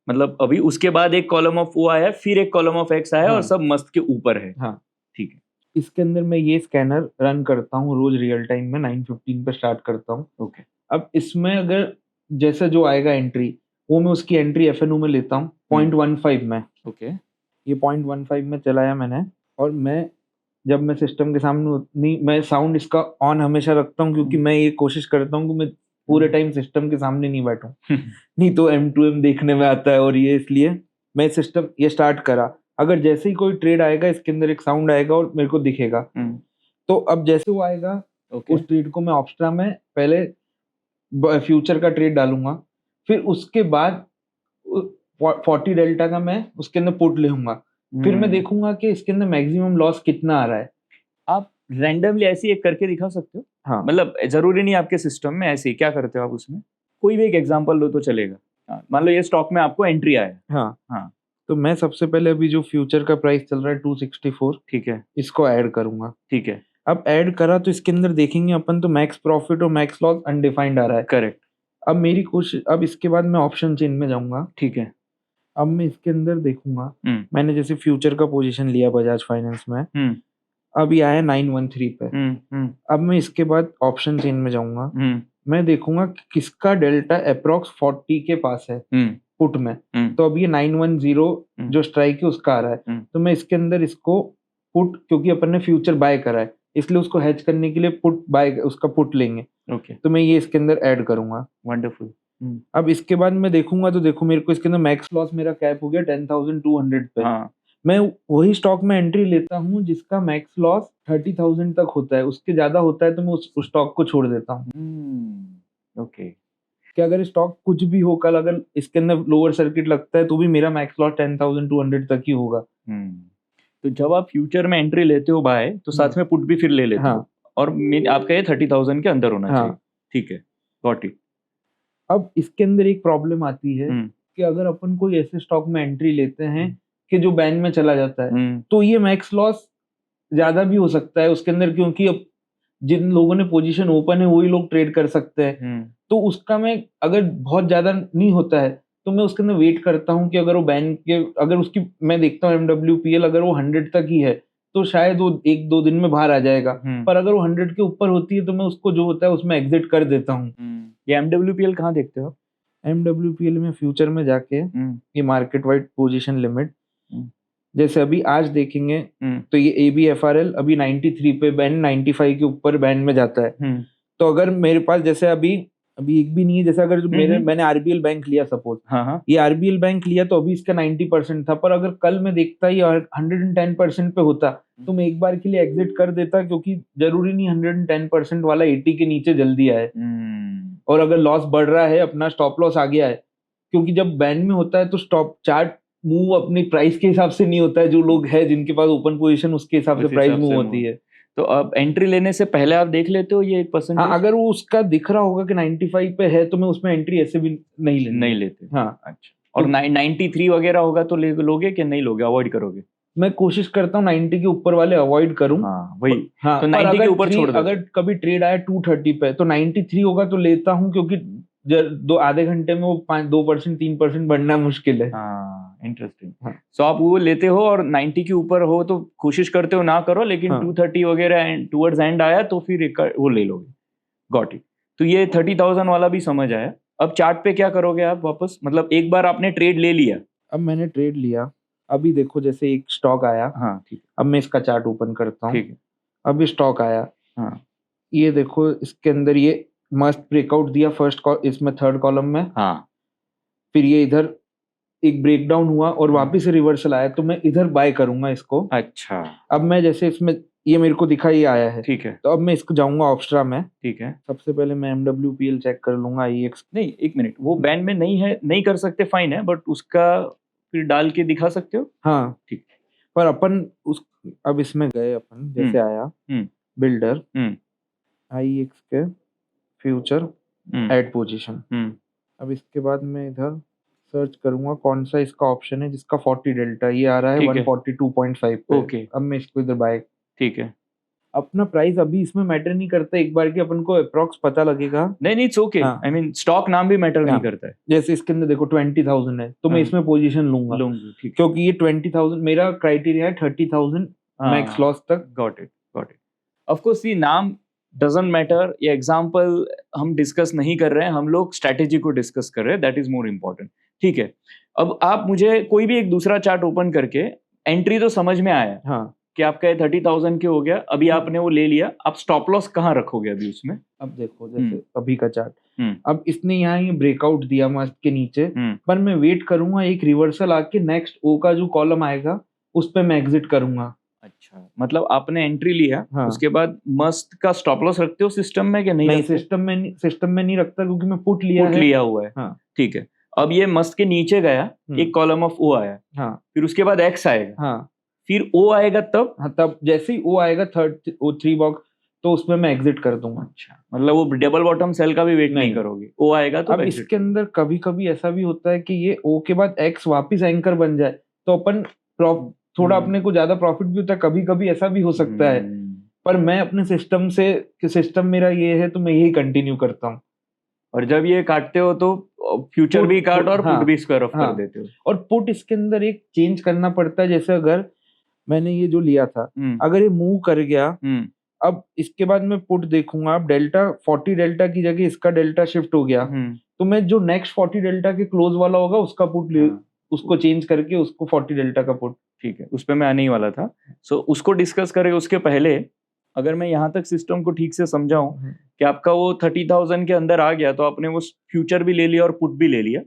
मतलब अभी उसके बाद एक कॉलम ऑफ वो आया, फिर एक कॉलम ऑफ एक्स आया, और सब मस्त के ऊपर है। हाँ ठीक है। इसके अंदर मैं ये स्कैनर रन करता हूँ रोज रियल टाइम में 9:15 पे स्टार्ट करता हूँ। ओके। अब इसमें अगर जैसे जो आएगा एंट्री, वो मैं उसकी एंट्री एफएनओ में लेता हूँ 0.15 में। ओके। ये 0.15 में चलाया मैंने, और जब मैं सिस्टम के सामने उतनी मैं साउंड इसका ऑन हमेशा रखता हूँ, क्योंकि मैं ये कोशिश करता हूँ कि मैं पूरे टाइम सिस्टम के सामने नहीं बैठूं। नहीं तो M2M देखने में आता है, और ये इसलिए मैं सिस्टम ये स्टार्ट करा, अगर जैसे ही कोई ट्रेड आएगा इसके अंदर एक साउंड आएगा और मेरे को दिखेगा। तो अब जैसे वो आएगा उस ट्रेड को मैं ऑप्स्ट्रा में पहले फ्यूचर का ट्रेड डालूंगा, फिर उसके बाद 40 डेल्टा का मैं उसके अंदर पुट लेऊंगा, फिर मैं देखूंगा कि इसके अंदर मैक्सिमम लॉस कितना आ रहा है। आप रैंडमली ऐसे एक करके दिखा सकते हो? हाँ, मतलब जरूरी नहीं आपके सिस्टम में ऐसे ही, क्या करते हो आप उसमें? कोई भी एक एग्जांपल लो तो चलेगा। मान लो ये स्टॉक में आपको एंट्री आया। हाँ, तो मैं सबसे पहले अभी जो फ्यूचर का प्राइस चल रहा है 264, ठीक है, इसको ऐड करूंगा। ठीक है। अब ऐड करा तो इसके अंदर देखेंगे अपन तो मैक्स प्रॉफिट और मैक्स लॉस अनडिफाइंड आ रहा है। करेक्ट। अब मेरी कोशिश, अब इसके बाद मैं ऑप्शन चेन में जाऊंगा। ठीक है। अब मैं इसके अंदर देखूंगा, मैंने जैसे फ्यूचर का पोजीशन लिया बजाज फाइनेंस में, अब ये आया 913 पे। अब मैं इसके बाद ऑप्शन चेन में जाऊंगा, मैं देखूंगा कि किसका डेल्टा अप्रोक्स 40 के पास है पुट में। तो अब ये 910 जो स्ट्राइक है उसका आ रहा है, तो मैं इसके अंदर इसको पुट, क्योंकि अपन ने फ्यूचर बाय करा है इसलिए उसको हेज करने के लिए पुट बाय उसका पुट लेंगे। ओके। तो मैं ये इसके अंदर ऐड करूंगा। वंडरफुल। अब इसके बाद मैं देखूंगा तो देखो मेरे को इसके अंदर मैक्स लॉस मेरा कैप हो गया 10,200 पे। मैं वही स्टॉक में एंट्री लेता हूँ जिसका मैक्स लॉस 30,000 तक होता है, उसके ज्यादा होता है तो मैं उस स्टॉक को छोड़ देता हूँ। ओके। कि अगर स्टॉक कुछ भी हो, कल अगर इसके अंदर लोअर सर्किट लगता है तो भी मेरा मैक्स लॉस 10,200 तक ही होगा। तो जब आप फ्यूचर में एंट्री लेते हो बाय, तो साथ में पुट भी फिर ले लेते हो, और आपका ये 30,000 के अंदर होना चाहिए। ठीक है, गॉट इट। अब इसके अंदर एक प्रॉब्लम आती है कि अगर अपन कोई ऐसे स्टॉक में एंट्री लेते हैं कि जो बैन में चला जाता है, तो ये मैक्स लॉस ज्यादा भी हो सकता है उसके अंदर, क्योंकि अब जिन लोगों ने पोजीशन ओपन है वही लोग ट्रेड कर सकते हैं। तो उसका मैं अगर बहुत ज्यादा नहीं होता है तो मैं उसके अंदर वेट करता हूँ कि अगर वो बैन के, अगर उसकी मैं देखता हूँ MWPL अगर वो 100 तक ही है तो शायद वो 1-2 दिन में बाहर आ जाएगा, पर अगर वो 100 के ऊपर होती है तो मैं उसको जो होता है उसमें एग्जिट कर देता हूँ। ये MWPL कहाँ देखते हो? MWPL में फ्यूचर में जाके ये मार्केट वाइड पोजीशन लिमिट, जैसे अभी आज देखेंगे तो ये ABFRL अभी 93 पे बैन 95 के ऊपर बैन में जाता है। तो अगर मेरे पास जैसे अभी एक भी नहीं है, जैसे अगर मैंने RBL बैंक लिया सपोज, ये RBL बैंक लिया तो अभी इसका 90% था, पर अगर कल मैं देखता ये 110% पे होता तो मैं एक बार के लिए एग्जिट कर देता, क्योंकि जरूरी नहीं 110% वाला 80 के नीचे जल्दी आए। और अगर लॉस बढ़ रहा है, अपना स्टॉप लॉस आ गया है, क्योंकि जब बैन में होता है तो स्टॉप चार्ट मूव अपनी प्राइस के हिसाब से नहीं होता है, जो लोग हैं जिनके पास ओपन पोजीशन उसके हिसाब से प्राइस मूव होती है। तो अब एंट्री लेने से पहले आप देख लेते हो ये 1%? हाँ, अगर वो उसका दिख रहा होगा कि 95 पे है तो मैं उसमें एंट्री ऐसे भी नहीं लेते। हाँ, अच्छा। और 93 वगैरह होगा तो लोगे कि नहीं लोगे, अवॉइड करोगे? मैं कोशिश करता हूँ 90 के ऊपर वाले अवॉइड करूं। वही। हाँ, तो 90 के ऊपर छोड़ दो। अगर कभी ट्रेड आया 230 पे तो 93 होगा तो लेता हूँ, क्योंकि आधे घंटे में वो 2% 3% बढ़ना मुश्किल है। इंटरेस्टिंग। सो आप वो लेते हो और 90 के ऊपर हो तो कोशिश करते हो ना करो, लेकिन 230 वगैरह टूवर्ड्स एंड आया तो फिर वो ले लोगे। Got it. तो ये 30,000 वाला भी समझ आया। अब चार्ट पे क्या करोगे आप वापस, मतलब एक बार आपने ट्रेड ले लिया? अब मैंने ट्रेड लिया, अभी देखो जैसे एक स्टॉक आया। ठीक। अब मैं इसका चार्ट ओपन करता हूँ। ठीक है। अब ये स्टॉक आया। ये देखो इसके अंदर ये मस्त ब्रेकआउट दिया फर्स्ट इसमें थर्ड कॉलम में। फिर ये इधर एक ब्रेकडाउन हुआ और वापस से रिवर्सल आया, तो मैं इधर बाय करूंगा इसको। अच्छा। अब मैं जैसे इसमें ये मेरे को दिखा ये आया है। ठीक है। तो अब मैं इसको जाऊंगा ऑप्स्ट्रा में। ठीक है। सबसे पहले मैं MWPL चेक कर लूंगा। IEX नहीं, एक मिनट, वो बैन में नहीं है, नहीं कर सकते, फाइन है, बट उसका फिर डाल के दिखा सकते हो? हाँ, ठीक। पर अपन अब इसमें गए अपन, जैसे आया बिल्डर IEX के फ्यूचर एड पोजीशन। अब इसके बाद मैं इधर सर्च करूंगा कौन सा इसका ऑप्शन है जिसका 40 डेल्टा, ये आ रहा है 142.5 पे। ओके। अब मैं इसको इधर बाय। ठीक है। अपना प्राइस अभी इसमें मैटर नहीं करता, एक बार की अपन को अप्रॉक्स पता लगेगा। नहीं it's okay, I mean stock नाम भी मैटर नहीं करता है। जैसे इसके अंदर देखो 20,000 है, तो मैं इसमें पोजीशन लूंगा, ठीक, क्योंकि ये 20,000 मेरा क्राइटेरिया है, 30,000 मैक्स लॉस तक। Got it. ऑफ कोर्स ये नाम डजंट मैटर, ये एग्जांपल हम डिस्कस नहीं कर रहे हैं, हम लोग स्ट्रेटेजी को डिस्कस कर रहे हैं, दैट इज मोर इम्पोर्टेंट। ठीक है, अब आप मुझे कोई भी एक दूसरा चार्ट ओपन करके, एंट्री तो समझ में आया कि आपका ये 30,000 के हो गया, अभी आपने वो ले लिया, आप स्टॉप लॉस कहाँ रखोगे अभी उसमें? अब देखो जैसे अभी का चार्ट, अब इसने यहाँ ये ब्रेकआउट दिया मस्त के नीचे, पर मैं वेट करूंगा एक रिवर्सल आके नेक्स्ट ओ का जो कॉलम आएगा उस पे मैं एग्जिट करूंगा। अच्छा, मतलब आपने एंट्री लिया, उसके बाद मस्त का स्टॉप लॉस रखते हो सिस्टम में कि नहीं? नहीं, सिस्टम में नहीं रखता, क्योंकि मैं पुट लिया हुआ है। ठीक है, अब ये मस्त के नीचे गया, एक कॉलम ऑफ ओ आया, फिर उसके बाद एक्स आएगा, फिर ओ आएगा तब जैसे ही ओ आएगा थ्री बॉक्स, तो उसमें मैं एग्जिट कर दूंगा। अच्छा, मतलब वो डबल बॉटम सेल का भी वेट नहीं करोगे, ओ आएगा तो? अब इसके अंदर कभी कभी ऐसा भी होता है कि ये ओ के बाद एक्स वापिस एंकर बन जाए, तो अपन थोड़ा अपने को ज्यादा प्रॉफिट भी होता है, कभी कभी ऐसा भी हो सकता है, पर मैं अपने सिस्टम मेरा ये है, तो मैं यही कंटिन्यू करता हूँ। और जब ये काटते हो तो फ्यूचर भी काट और पुट भी स्क्वायर ऑफ कर देते हो। और पुट इसके अंदर एक चेंज करना पड़ता है, जैसे अगर मैंने ये जो लिया था, अगर ये मूव कर गया, अब इसके बाद मैं पुट देखूंगा, अब डेल्टा 40 डेल्टा की जगह इसका डेल्टा शिफ्ट हो गया, तो मैं जो नेक्स्ट 40 डेल्टा के क्लोज वाला होगा उसका पुट उसको चेंज करके उसको 40 डेल्टा का पुट। ठीक है, उस पर मैं आने ही वाला था। सो उसको डिस्कस करें उसके पहले, अगर मैं यहाँ तक सिस्टम को ठीक से समझाऊं कि आपका वो 30,000 के अंदर आ गया, तो आपने वो फ्यूचर भी ले लिया और पुट भी ले लिया,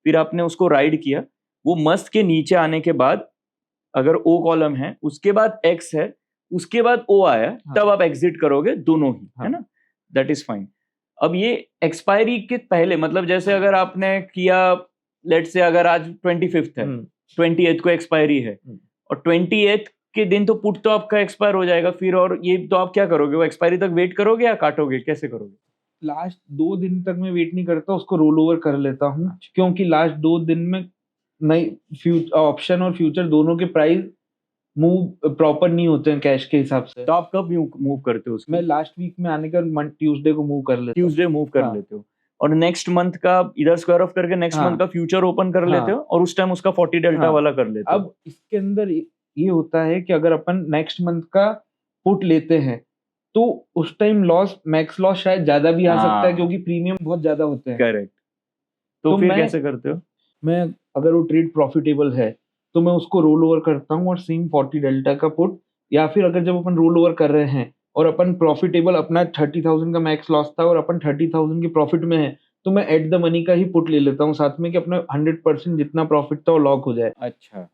फिर आपने उसको राइड किया, वो मस्त के नीचे आने के बाद अगर ओ कॉलम है, उसके बाद एक्स है, उसके बाद ओ आया, तब आप एग्जिट करोगे दोनों ही, है ना? That is fine. अब ये एक्सपायरी के पहले, मतलब जैसे अगर आपने किया, लेट से अगर आज 25th है, 28th को एक्सपायरी है, और 28th के दिन तो पुट तो आपका एक्सपायर हो जाएगा फिर, और ये तो आप क्या करोगे, वो एक्सपायरी तक वेट करोगे या काटोगे, कैसे करोगे? लास्ट 2 दिन तक मैं वेट नहीं करता, उसको रोल ओवर कर लेता हूँ, क्योंकि लास्ट 2 दिन में नई ऑप्शन और फ्यूचर दोनों के प्राइस मूव प्रॉपर नहीं होते हैं कैश के हिसाब से। तो आप कब मूव करते हो उसको? मैं लास्ट वीक में आने का ट्यूसडे को मूव कर लेता हूँ। ट्यूसडे मूव कर लेते हो, और नेक्स्ट मंथ का इधर स्क्वायर ऑफ करके नेक्स्ट मंथ का फ्यूचर ओपन कर लेते हो, और उस टाइम उसका 40 डेल्टा वाला कर लेते हो। अब इसके अंदर ये होता है कि अगर अपन नेक्स्ट मंथ का पुट लेते हैं, तो उस टाइम लॉस, मैक्स लॉस शायद ज्यादा भी आ सकता है, क्योंकि प्रीमियम बहुत ज्यादा होते हैं। करेक्ट। तो फिर कैसे करते हो? मैं अगर वो ट्रेड प्रॉफिटेबल है, तो मैं उसको रोल ओवर करता हूँ और सेम 40 डेल्टा का पुट, या फिर अगर जब अपन रोल ओवर कर रहे हैं और अपन प्रॉफिटेबल, अपना 30,000 का मैक्स लॉस था और अपन 30,000 के प्रॉफिट में है, तो मैं एट द मनी का ही पुट ले लेता हूँ साथ में, कि अपना 100% जितना प्रॉफिट था वो लॉक हो जाए। अच्छा,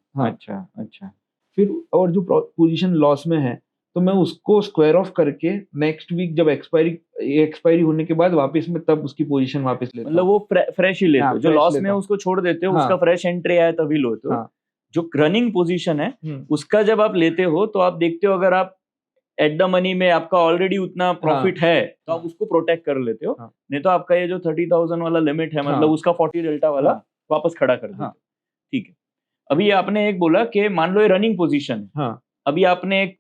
अच्छा। फिर और जो पोजीशन लॉस में है, तो मैं उसको स्क्वायर ऑफ करके नेक्स्ट वीक जब एक्सपायरी होने के बाद वापस में तब उसकी पोजीशन वापस लेता हूं। मतलब वो फ्रेश ही लेते हो, जो लॉस में उसको छोड़ देते हो, उसका फ्रेश एंट्री आया तभी लेते हो। जो रनिंग पोजीशन है उसका जब आप लेते हो, तो आप देखते हो अगर आप एट द मनी में आपका ऑलरेडी उतना प्रॉफिट है, तो आप उसको प्रोटेक्ट कर लेते हो, नहीं तो आपका ये जो 30,000 वाला लिमिट है, मतलब उसका 40 डेल्टा वाला वापस खड़ा कर देते हो। ठीक है, अभी आपने एक बोला कि मान लो ये रनिंग पोजीशन है, अभी आपने एक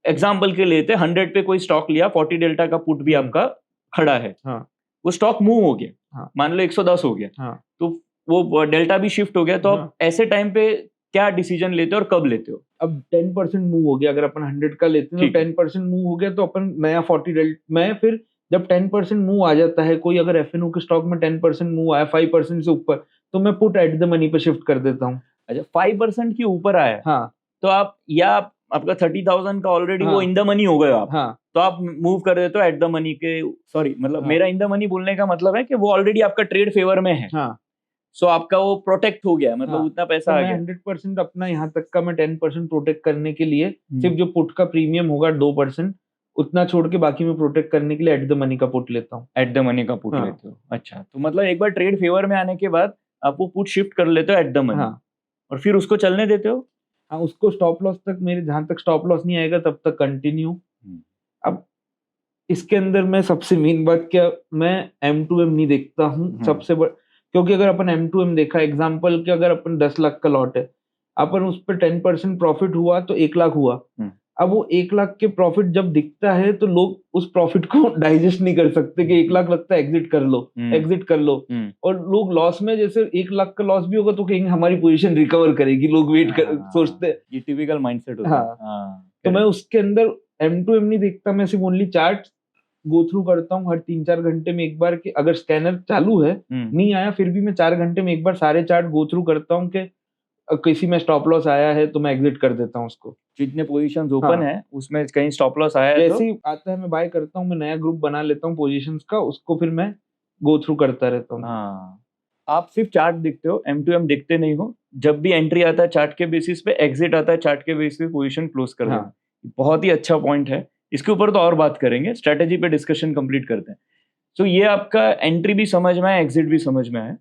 एग्जाम्पल के लिए 100 पे कोई स्टॉक लिया, 40 डेल्टा का पुट भी आपका खड़ा है, वो स्टॉक मूव हो गया, मान लो 110 हो गया, तो वो डेल्टा भी शिफ्ट हो गया, तो आप ऐसे टाइम पे क्या डिसीजन लेते हो और कब लेते हो? अब 10% मूव हो गया, अगर अपन 100 का लेते हैं तो 10% मूव हो गया, तो अपन नया 40 डेल्टा, मैं फिर जब 10% मूव आ जाता है, कोई अगर एफएनओ के स्टॉक में 10% मूव आया 5% से ऊपर, तो मैं पुट एट द मनी पे शिफ्ट कर देता हूँ। अच्छा, 5% के ऊपर आया, तो आप, या आपका 30,000 का ऑलरेडी वो इन द मनी हो गया आप, तो आप मूव कर देते हो एट द मनी के, सॉरी मतलब मेरा इन द मनी बोलने का मतलब है कि वो ऑलरेडी आपका ट्रेड फेवर में है, सो आपका वो प्रोटेक्ट हो गया, मतलब उतना पैसा तो आ गया। 100% अपना यहाँ तक का मैं 10% प्रोटेक्ट करने के लिए सिर्फ जो पुट का प्रीमियम होगा 2%, उतना छोड़ के बाकी में प्रोटेक्ट करने के लिए एट द मनी का पुट लेता हूँ। एट द मनी का पुट लेते हो, अच्छा। तो मतलब एक बार ट्रेड फेवर में आने के बाद आप वो पुट शिफ्ट कर लेते हो एट द मनी, और फिर उसको चलने देते हो। हाँ, उसको स्टॉप लॉस तक, मेरे जहां तक स्टॉप लॉस नहीं आएगा तब तक कंटिन्यू। अब इसके अंदर मैं सबसे मेन बात क्या, मैं M2M नहीं देखता हूँ सबसे बड़ा, क्योंकि अगर अपन M2M देखा, एग्जांपल के अगर अपन 10 लाख का लॉट है, अपन उस पर 10% प्रॉफिट हुआ तो 1 लाख हुआ, अब वो 1 लाख के प्रॉफिट जब दिखता है तो लोग उस प्रॉफिट को डाइजेस्ट नहीं कर सकते कि 1 लाख लगता है, एग्जिट कर लो, एग्जिट कर लो। और लोग लॉस में, जैसे 1 लाख का लॉस भी होगा तो कहेंगे हमारी पोजीशन रिकवर करेगी, लोग वेट कर सोचते हैं। ये टिपिकल माइंडसेट होता है। तो मैं उसके अंदर M2M नहीं देखता, मैं सिर्फ ओनली चार्ट गो थ्रू करता हूँ हर 3-4 घंटे में एक बार। कि अगर स्कैनर चालू है, नहीं आया, फिर भी मैं 4 घंटे में एक बार सारे चार्ट गो थ्रू करता हूँ कि किसी में स्टॉप लॉस आया है तो मैं एग्जिट कर देता हूँ उसको। जितने पोजीशंस ओपन है उसमें कहीं स्टॉप लॉस आया है जैसे ही आता है मैं बाय करता हूँ, मैं नया ग्रुप बना लेता हूँ पोजीशंस का, उसको फिर मैं गो थ्रू करता रहता हूँ। आप सिर्फ चार्ट देखते हो, M2M देखते नहीं हो। जब भी एंट्री आता है चार्ट के बेसिस पे, एग्जिट आता है चार्ट के बेसिस पे, पोजीशन क्लोज कर देना। बहुत ही अच्छा पॉइंट है। इसके ऊपर तो और बात करेंगे, स्ट्रेटेजी पे डिस्कशन कंप्लीट करते हैं। तो ये आपका एंट्री भी समझ में आया, एग्जिट भी समझ में आया।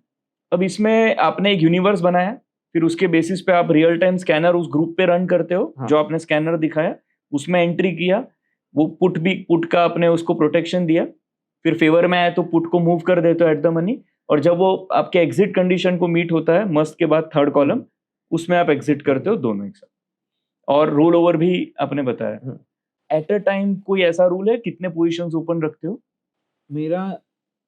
अब इसमें आपने एक यूनिवर्स बनाया, फिर उसके बेसिस पे आप रियल टाइम स्कैनर उस ग्रुप पे रन करते हो। जो आपने स्कैनर दिखाया उसमें एंट्री किया, वो पुट का आपने उसको प्रोटेक्शन दिया, फिर फेवर में आया तो पुट को मूव कर देते हो एट द मनी, और जब वो आपके एग्जिट कंडीशन को मीट होता है, मस्ट के बाद थर्ड कॉलम, उसमें आप एग्जिट करते हो दोनों एक साथ। और रोल ओवर भी आपने बताया। एट अ टाइम कोई ऐसा रूल है कितने पोजीशंस ओपन रखते हो? मेरा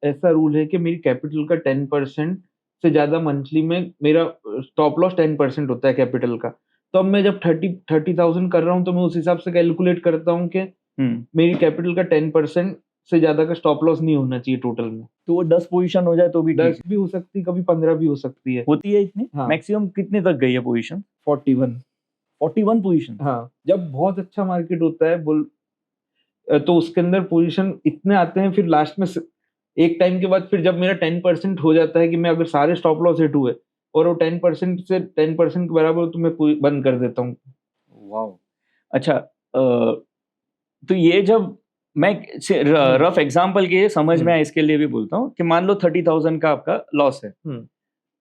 ऐसा रूल है कि मेरी कैपिटल का 10% से ज्यादा मंथली में मेरा स्टॉप लॉस 10% होता है कैपिटल का। तो अब मैं जब 30,000 कर रहा हूँ तो मैं उस हिसाब से कैलकुलेट करता हूँ कि मेरी कैपिटल का 10% से ज्यादा का स्टॉप लॉस नहीं होना चाहिए टोटल में। तो वो 10 पोजीशन हो जाए तो भी 10 भी हो सकती है, कभी 15 भी हो सकती है। होती है इतनी? मैक्सिमम कितने तक गई है पोजीशन? 41 पोजीशन। जब बहुत अच्छा मार्केट होता है तो उसके अंदर पोजीशन इतने आते हैं, फिर लास्ट में एक टाइम के बाद फिर जब मेरा 10% हो जाता है कि मैं अगर सारे स्टॉप लॉस हिट हुए और वो 10% से 10% के बराबर हो तो मैं बंद कर देता हूँ। वाओ, अच्छा। तो ये जब मैं रफ एग्जांपल के समझ में आए इसके लिए भी बोलता हूँ कि मान लो 30,000 का आपका लॉस है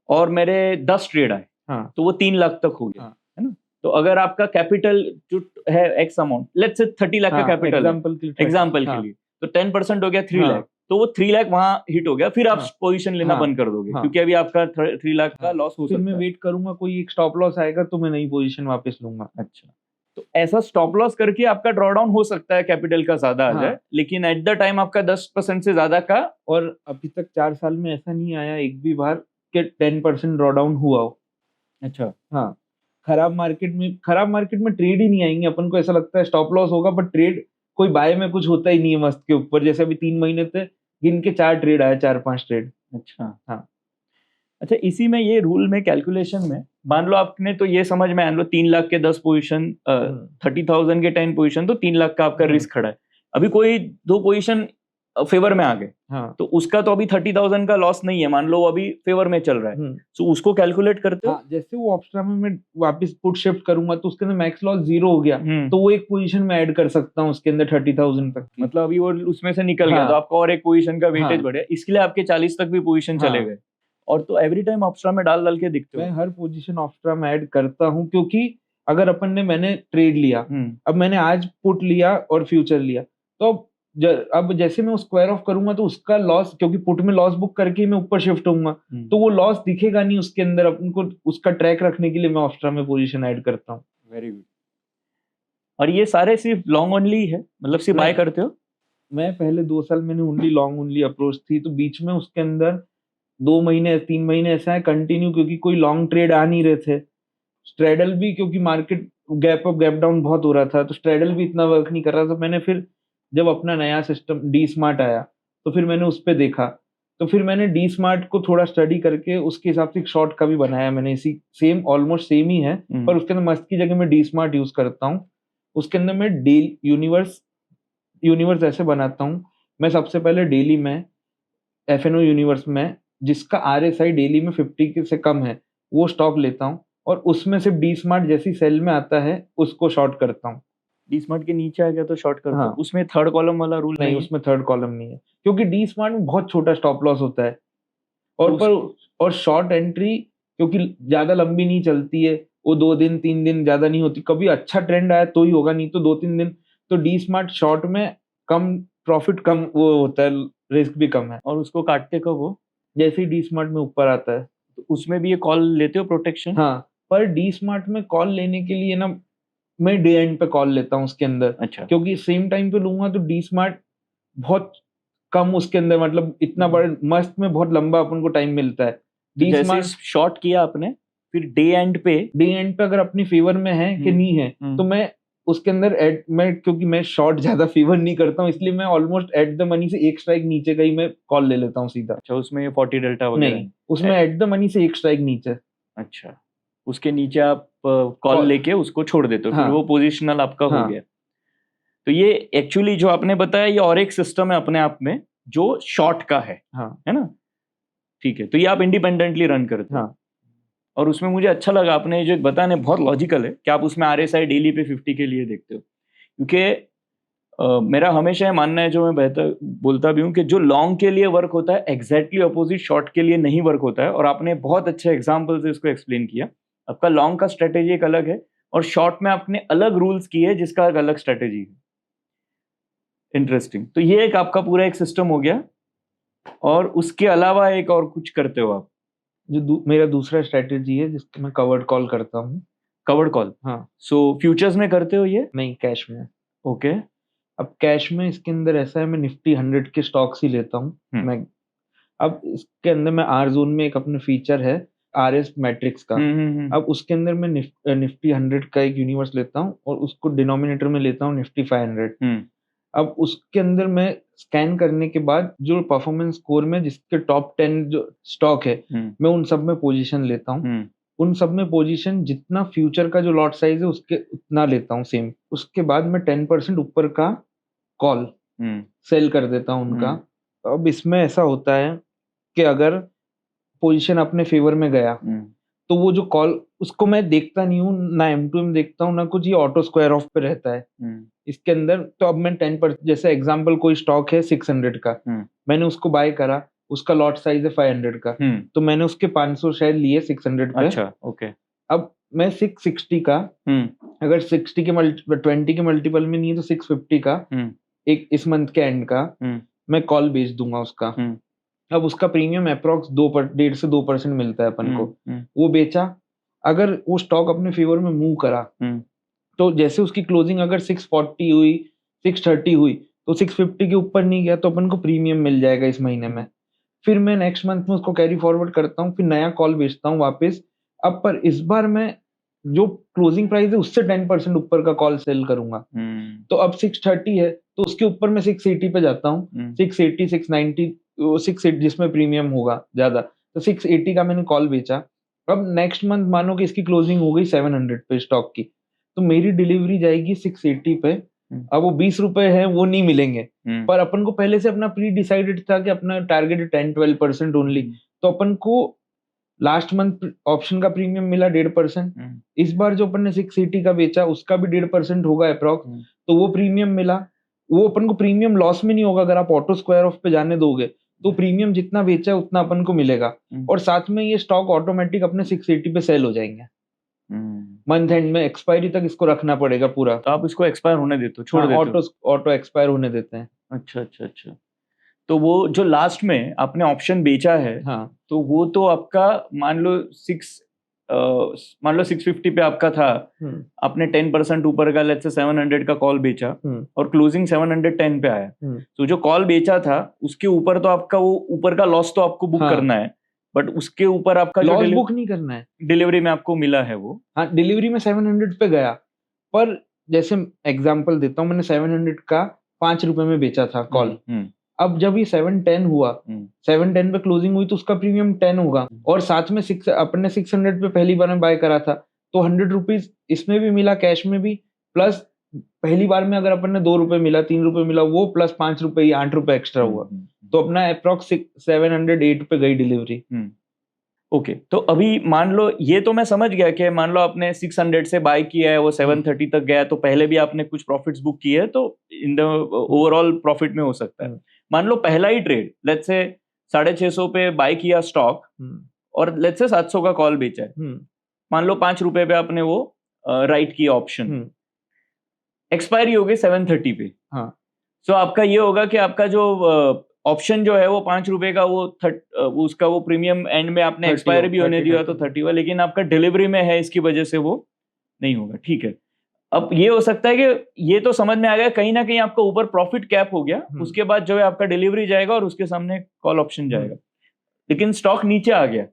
और मेरे 10 ट्रेड आए, तो वो 3 लाख तक हो गया, है ना? तो अगर आपका कैपिटल जो है x amount, let's say 30 lakh का कैपिटल, एग्जांपल के लिए, तो 10% हो गया 3 लाख, तो वो 3 लाख वहां हिट हो गया, फिर आप पोजीशन लेना बंद कर दोगे क्योंकि अभी आपका 3 लाख का लॉस हो सकता है। फिर मैं वेट करूंगा, कोई एक स्टॉप लॉस आएगा तो मैं नई पोजीशन वापस लूंगा। अच्छा, तो ऐसा स्टॉप लॉस करके आपका ड्रॉ डाउन हो सकता है, कैपिटल का ज्यादा आ जाए, लेकिन एट द टाइम आपका 10% से ज्यादा का, और अभी तक 4 साल में ऐसा नहीं आया एक भी बार कि 10% ड्रॉ डाउन हुआ हो। अच्छा, हाँ, खराब मार्केट में ट्रेड ही नहीं आएंगे। अपन को ऐसा लगता है स्टॉप लॉस होगा, पर ट्रेड कोई बाय में कुछ होता ही नहीं है मस्त के ऊपर। जैसे अभी 3 महीने थे, गिन के 4 ट्रेड आया, 4-5 ट्रेड। अच्छा, इसी में ये रूल में कैलकुलेशन में मान लो आपने तो ये समझ में मान लो 3 लाख के 10 पोजीशन, 30,000 के 10 पोजीशन, तो 3 लाख का आपका रिस्क खड़ा है। अभी कोई 2 पोजीशन फेवर में आ गए, तो उसका तो अभी 30,000 का लॉस नहीं है, मान लो अभी फेवर में चल रहा है, तो उसको कैलकुलेट करते हो। जैसे वो ऑप्शना में मैं वापस पुट शिफ्ट करूंगा तो उसके अंदर मैक्स लॉस 0 हो गया, तो वो एक पोजीशन में ऐड कर सकता हूँ उसके अंदर 30,000 तक। मतलब अभी वो उसमें से निकल गया तो आपका और एक पोजीशन का वेटेज बढ़ा, इसके लिए आपके 40 तक भी पोजीशन चले गए। और तो एवरी टाइम ऑप्शना में डाल के दिखते हो? मैं हर पोजीशन ऑप्शना में ऐड करता हूँ, क्योंकि अगर मैंने ट्रेड लिया, अब मैंने आज पुट लिया और फ्यूचर लिया, तो अब जैसे मैं स्क्वायर ऑफ करूंगा तो उसका लॉस, क्योंकि पुट में लॉस बुक करके ही मैं ऊपर शिफ्ट होऊंगा, तो वो लॉस दिखेगा नहीं उसके अंदर। अपन को उसका ट्रैक रखने के लिए मैं ऑप्शना में पोजीशन ऐड करता हूँ। Very good. और ये सारे सिर्फ लॉन्ग ओनली है, मतलब सिर्फ बाय करते हो? मैं पहले 2 साल मैंने ओनली लॉन्ग ओनली अप्रोच थी, तो बीच में उसके अंदर 2 महीने 3 महीने ऐसा है कंटिन्यू, क्योंकि कोई लॉन्ग ट्रेड आ नहीं रहे थे। स्ट्रेडल भी, क्योंकि market gap up gap down बहुत हो रहा था, तो स्ट्रेडल भी इतना वर्क नहीं कर रहा था। मैंने फिर जब अपना नया सिस्टम डी स्मार्ट आया तो फिर मैंने उस पर देखा, तो फिर मैंने डी स्मार्ट को थोड़ा स्टडी करके उसके हिसाब से एक शॉर्ट का भी बनाया मैंने। इसी सेम ऑलमोस्ट सेम ही है, पर उसके अंदर मस्त की जगह मैं डी स्मार्ट यूज करता हूँ। उसके अंदर मैं यूनिवर्स ऐसे बनाता हूँ। मैं सबसे पहले डेली में FNO यूनिवर्स में जिसका RSI डेली में 50 से कम है वो स्टॉक लेता हूँ, और उसमें सिर्फ डी स्मार्ट जैसी सेल में आता है उसको शॉर्ट करता हूँ। डी स्मार्ट के नीचे आ गया तो शॉर्ट करता हूँ। उसमें थर्ड कॉलम वाला रूल नहीं, उसमें थर्ड कॉलम नहीं है, क्योंकि डी स्मार्ट में बहुत छोटा स्टॉप लॉस होता है, और शॉर्ट एंट्री क्योंकि ज्यादा लंबी नहीं चलती है, वो 2 दिन 3 दिन ज्यादा नहीं होती। कभी अच्छा ट्रेंड आया तो ही होगा, नहीं तो 2-3 दिन। तो डी स्मार्ट शॉर्ट में कम प्रॉफिट, कम वो होता है, रिस्क भी कम है। और उसको काटते कब हो? जैसे ही डी स्मार्ट में ऊपर आता है। तो उसमें भी ये कॉल लेते हो प्रोटेक्शन? हाँ, पर डी स्मार्ट में कॉल लेने के लिए ना मैं डे एंड पे कॉल लेता हूँ उसके अंदर। अच्छा, क्योंकि सेम टाइम पे लूंगा तो डी स्मार्ट बहुत कम उसके अंदर, मतलब इतना बड़ा मस्त में बहुत लंबा अपन को टाइम मिलता है। तो जैसे शॉर्ट किया आपने, फिर डे एंड पे अगर अपनी फेवर में है कि नहीं है तो मैं उसके अंदर क्योंकि मैं शॉर्ट ज्यादा फेवर नहीं करता हूँ, इसलिए मैं ऑलमोस्ट एट द मनी से एक स्ट्राइक नीचे का ही मैं कॉल ले लेता हूँ सीधा। अच्छा, उसमें ये 40 डेल्टा वगैरह नहीं, उसमें एट द मनी से एक स्ट्राइक नीचे। अच्छा, उसके नीचे आप कॉल लेके उसको छोड़ देते हो, फिर वो पोजिशनल आपका हो गया। तो ये एक्चुअली जो आपने बताया ये और एक सिस्टम है अपने आप में जो शॉर्ट का है ना? ठीक है, तो ये आप इंडिपेंडेंटली रन करते हो। और उसमें मुझे अच्छा लगा आपने जो बताने, बहुत लॉजिकल है कि आप उसमें RSI डेली पे 50 के लिए देखते हो। क्योंकि मेरा हमेशा मानना है, जो मैं बेहतर बोलता भी हूँ, कि जो लॉन्ग के लिए वर्क होता है एग्जैक्टली अपोजिट शॉर्ट के लिए नहीं वर्क होता है। और आपने बहुत अच्छे एग्जाम्पल से इसको एक्सप्लेन किया। आपका लॉन्ग का स्ट्रेटेजी एक अलग है और शॉर्ट में आपने अलग रूल्स किए जिसका एक अलग स्ट्रेटेजी है। इंटरेस्टिंग। तो ये एक आपका पूरा एक सिस्टम हो गया, और उसके अलावा एक और कुछ करते हो आप? जो मेरा दूसरा स्ट्रेटेजी है जिसको मैं कवर्ड कॉल करता हूँ। Covered call? हाँ। सो फ्यूचर्स में करते हो ये? नहीं, कैश में। ओके। अब कैश में इसके अंदर ऐसा है, मैं निफ्टी 100 के स्टॉक्स ही लेता हूँ मैं। अब इसके अंदर मैं आर जोन में एक अपने फीचर है RS मैट्रिक्स का। अब उसके अंदर मैं निफ्टी 100 का एक यूनिवर्स लेता हूँ और उसको डिनोमिनेटर में लेता हूँ निफ्टी 500। अब उसके अंदर मैं स्कैन करने के बाद जो परफॉर्मेंस स्कोर में जिसके टॉप 10 जो स्टॉक है मैं उन सब में पोजीशन लेता हूँ। उन सब में पोजीशन जितना फ्यूचर का जो लॉट साइज है उसके उतना लेता हूँ सेम। उसके बाद मैं 10% ऊपर का कॉल सेल कर देता हूँ उनका। अब इसमें ऐसा होता है कि अगर पोजीशन अपने फेवर में गया तो वो जो कॉल उसको मैं देखता नहीं हूँ, ना M2M देखता हूँ ना कुछ, ये ऑटो स्क्वायर ऑफ पे रहता है इसके अंदर। तो अब मैं 10%, जैसे एग्जांपल कोई स्टॉक है 600 का, मैंने उसको बाय करा, उसका लॉट साइज है 500 का, तो मैंने उसके 500 शेयर लिए 600 पे। अच्छा, ओके। अब मैं 660 का, अगर 60 के 20 के मल्टीपल में नहीं है तो 650 का एक इस मंथ के एंड का मैं कॉल बेच दूंगा उसका। अब उसका प्रीमियम अप्रोक्स 1.5 से 2% मिलता है अपन को। वो बेचा, अगर वो स्टॉक अपने फेवर में मूव करा तो जैसे उसकी क्लोजिंग अगर 640 हुई, 630 हुई, तो 650 के ऊपर नहीं गया तो अपन को प्रीमियम मिल जाएगा इस महीने में। फिर मैं नेक्स्ट मंथ में उसको कैरी फॉरवर्ड करता हूँ, फिर नया कॉल बेचता हूँ वापस। अब पर इस बार मैं जो क्लोजिंग प्राइस है उससे 10% ऊपर का कॉल सेल करूंगा। तो अब 630 है तो उसके ऊपर मैं 680 पे जाता हूँ, 680, 690, 680 जिसमें प्रीमियम होगा ज्यादा, तो 680 का मैंने कॉल बेचा। अब नेक्स्ट मंथ मानो कि इसकी क्लोजिंग हो गई 700 पे स्टॉक की, तो मेरी डिलीवरी जाएगी 680 पे। अब वो 20 रुपए है वो नहीं मिलेंगे, पर अपन को पहले से अपना प्री डिसाइडेड था कि अपना टारगेट 10-12% ओनली, तो अपन को लास्ट मंथ ऑप्शन का प्रीमियम मिला 1.5%। इस बार जो अपन ने 680 का बेचा उसका भी 1.5% होगा अप्रॉक्स, तो वो प्रीमियम मिला। वो अपन को प्रीमियम लॉस में नहीं होगा, अगर आप ऑटो स्क्वायर ऑफ पे जाने दोगे तो प्रीमियम जितना बेचा है उतना अपन को मिलेगा, और साथ में ये स्टॉक ऑटोमेटिक अपने 680 पे सेल हो जाएंगे। मंथ एंड में एक्सपायरी तक इसको रखना पड़ेगा पूरा। तो आप इसको एक्सपायर होने देते हो, छोड़ देते हो? ऑटो एक्सपायर होने देते हैं। अच्छा अच्छा अच्छा। तो वो जो लास्ट में आपने ऑप्शन बेचा है, तो वो तो आपका मान लो 650 पे आपका था, आपने 10% ऊपर का लेट्स से 700 का कॉल बेचा और क्लोजिंग 710 पे आया, तो जो कॉल बेचा था उसके ऊपर तो आपका वो ऊपर का लॉस तो आपको बुक करना है, बट उसके ऊपर आपका लॉस बुक नहीं करना है, डिलीवरी में आपको मिला है वो। हाँ, डिलीवरी में 700 पे गया, पर जैसे एग्जांपल देता हूँ, मैंने 700 का 5 रुपए में बेचा था कॉल। अब जब ये 710 हुआ, 710 पे क्लोजिंग हुई तो उसका प्रीमियम 10 होगा, और साथ में अपने 600 पे पहली बार में बाय करा था तो 100 रुपीज इसमें भी मिला कैश में भी, प्लस पहली बार में अगर अपन ने 2 रुपए मिला, 3 रुपए मिला, वो प्लस 5 रुपए, 8 रुपए एक्स्ट्रा हुआ, तो अपना अप्रोक्स 708 पे गई डिलीवरी। ओके, तो अभी मान लो ये तो मैं समझ गया कि मान लो आपने 600 से बाय किया है, वो 730 तक गया, तो पहले भी आपने कुछ प्रॉफिट्स बुक किए है, तो इन द ओवरऑल प्रॉफिट में हो सकता है। मान लो पहला ही ट्रेड लेट्स से 650 पे बाय किया स्टॉक और लेट्स से 700 का कॉल बेचा है, मान लो 5 रुपए पे आपने वो राइट किया ऑप्शन, एक्सपायरी हो गई 730 पे। सो आपका ये होगा कि आपका जो ऑप्शन जो है वो 5 रुपए का वो उसका वो प्रीमियम एंड में आपने एक्सपायर भी होने दिया तो 30 हुआ, लेकिन आपका डिलीवरी में है इसकी वजह से वो नहीं होगा। ठीक है, अब ये हो सकता है कि ये तो समझ में आ गया कहीं ना कहीं आपका ऊपर प्रॉफिट कैप हो गया, उसके बाद जो है आपका डिलीवरी जाएगा और उसके सामने कॉल ऑप्शन जाएगा, लेकिन स्टॉक नीचे आ गया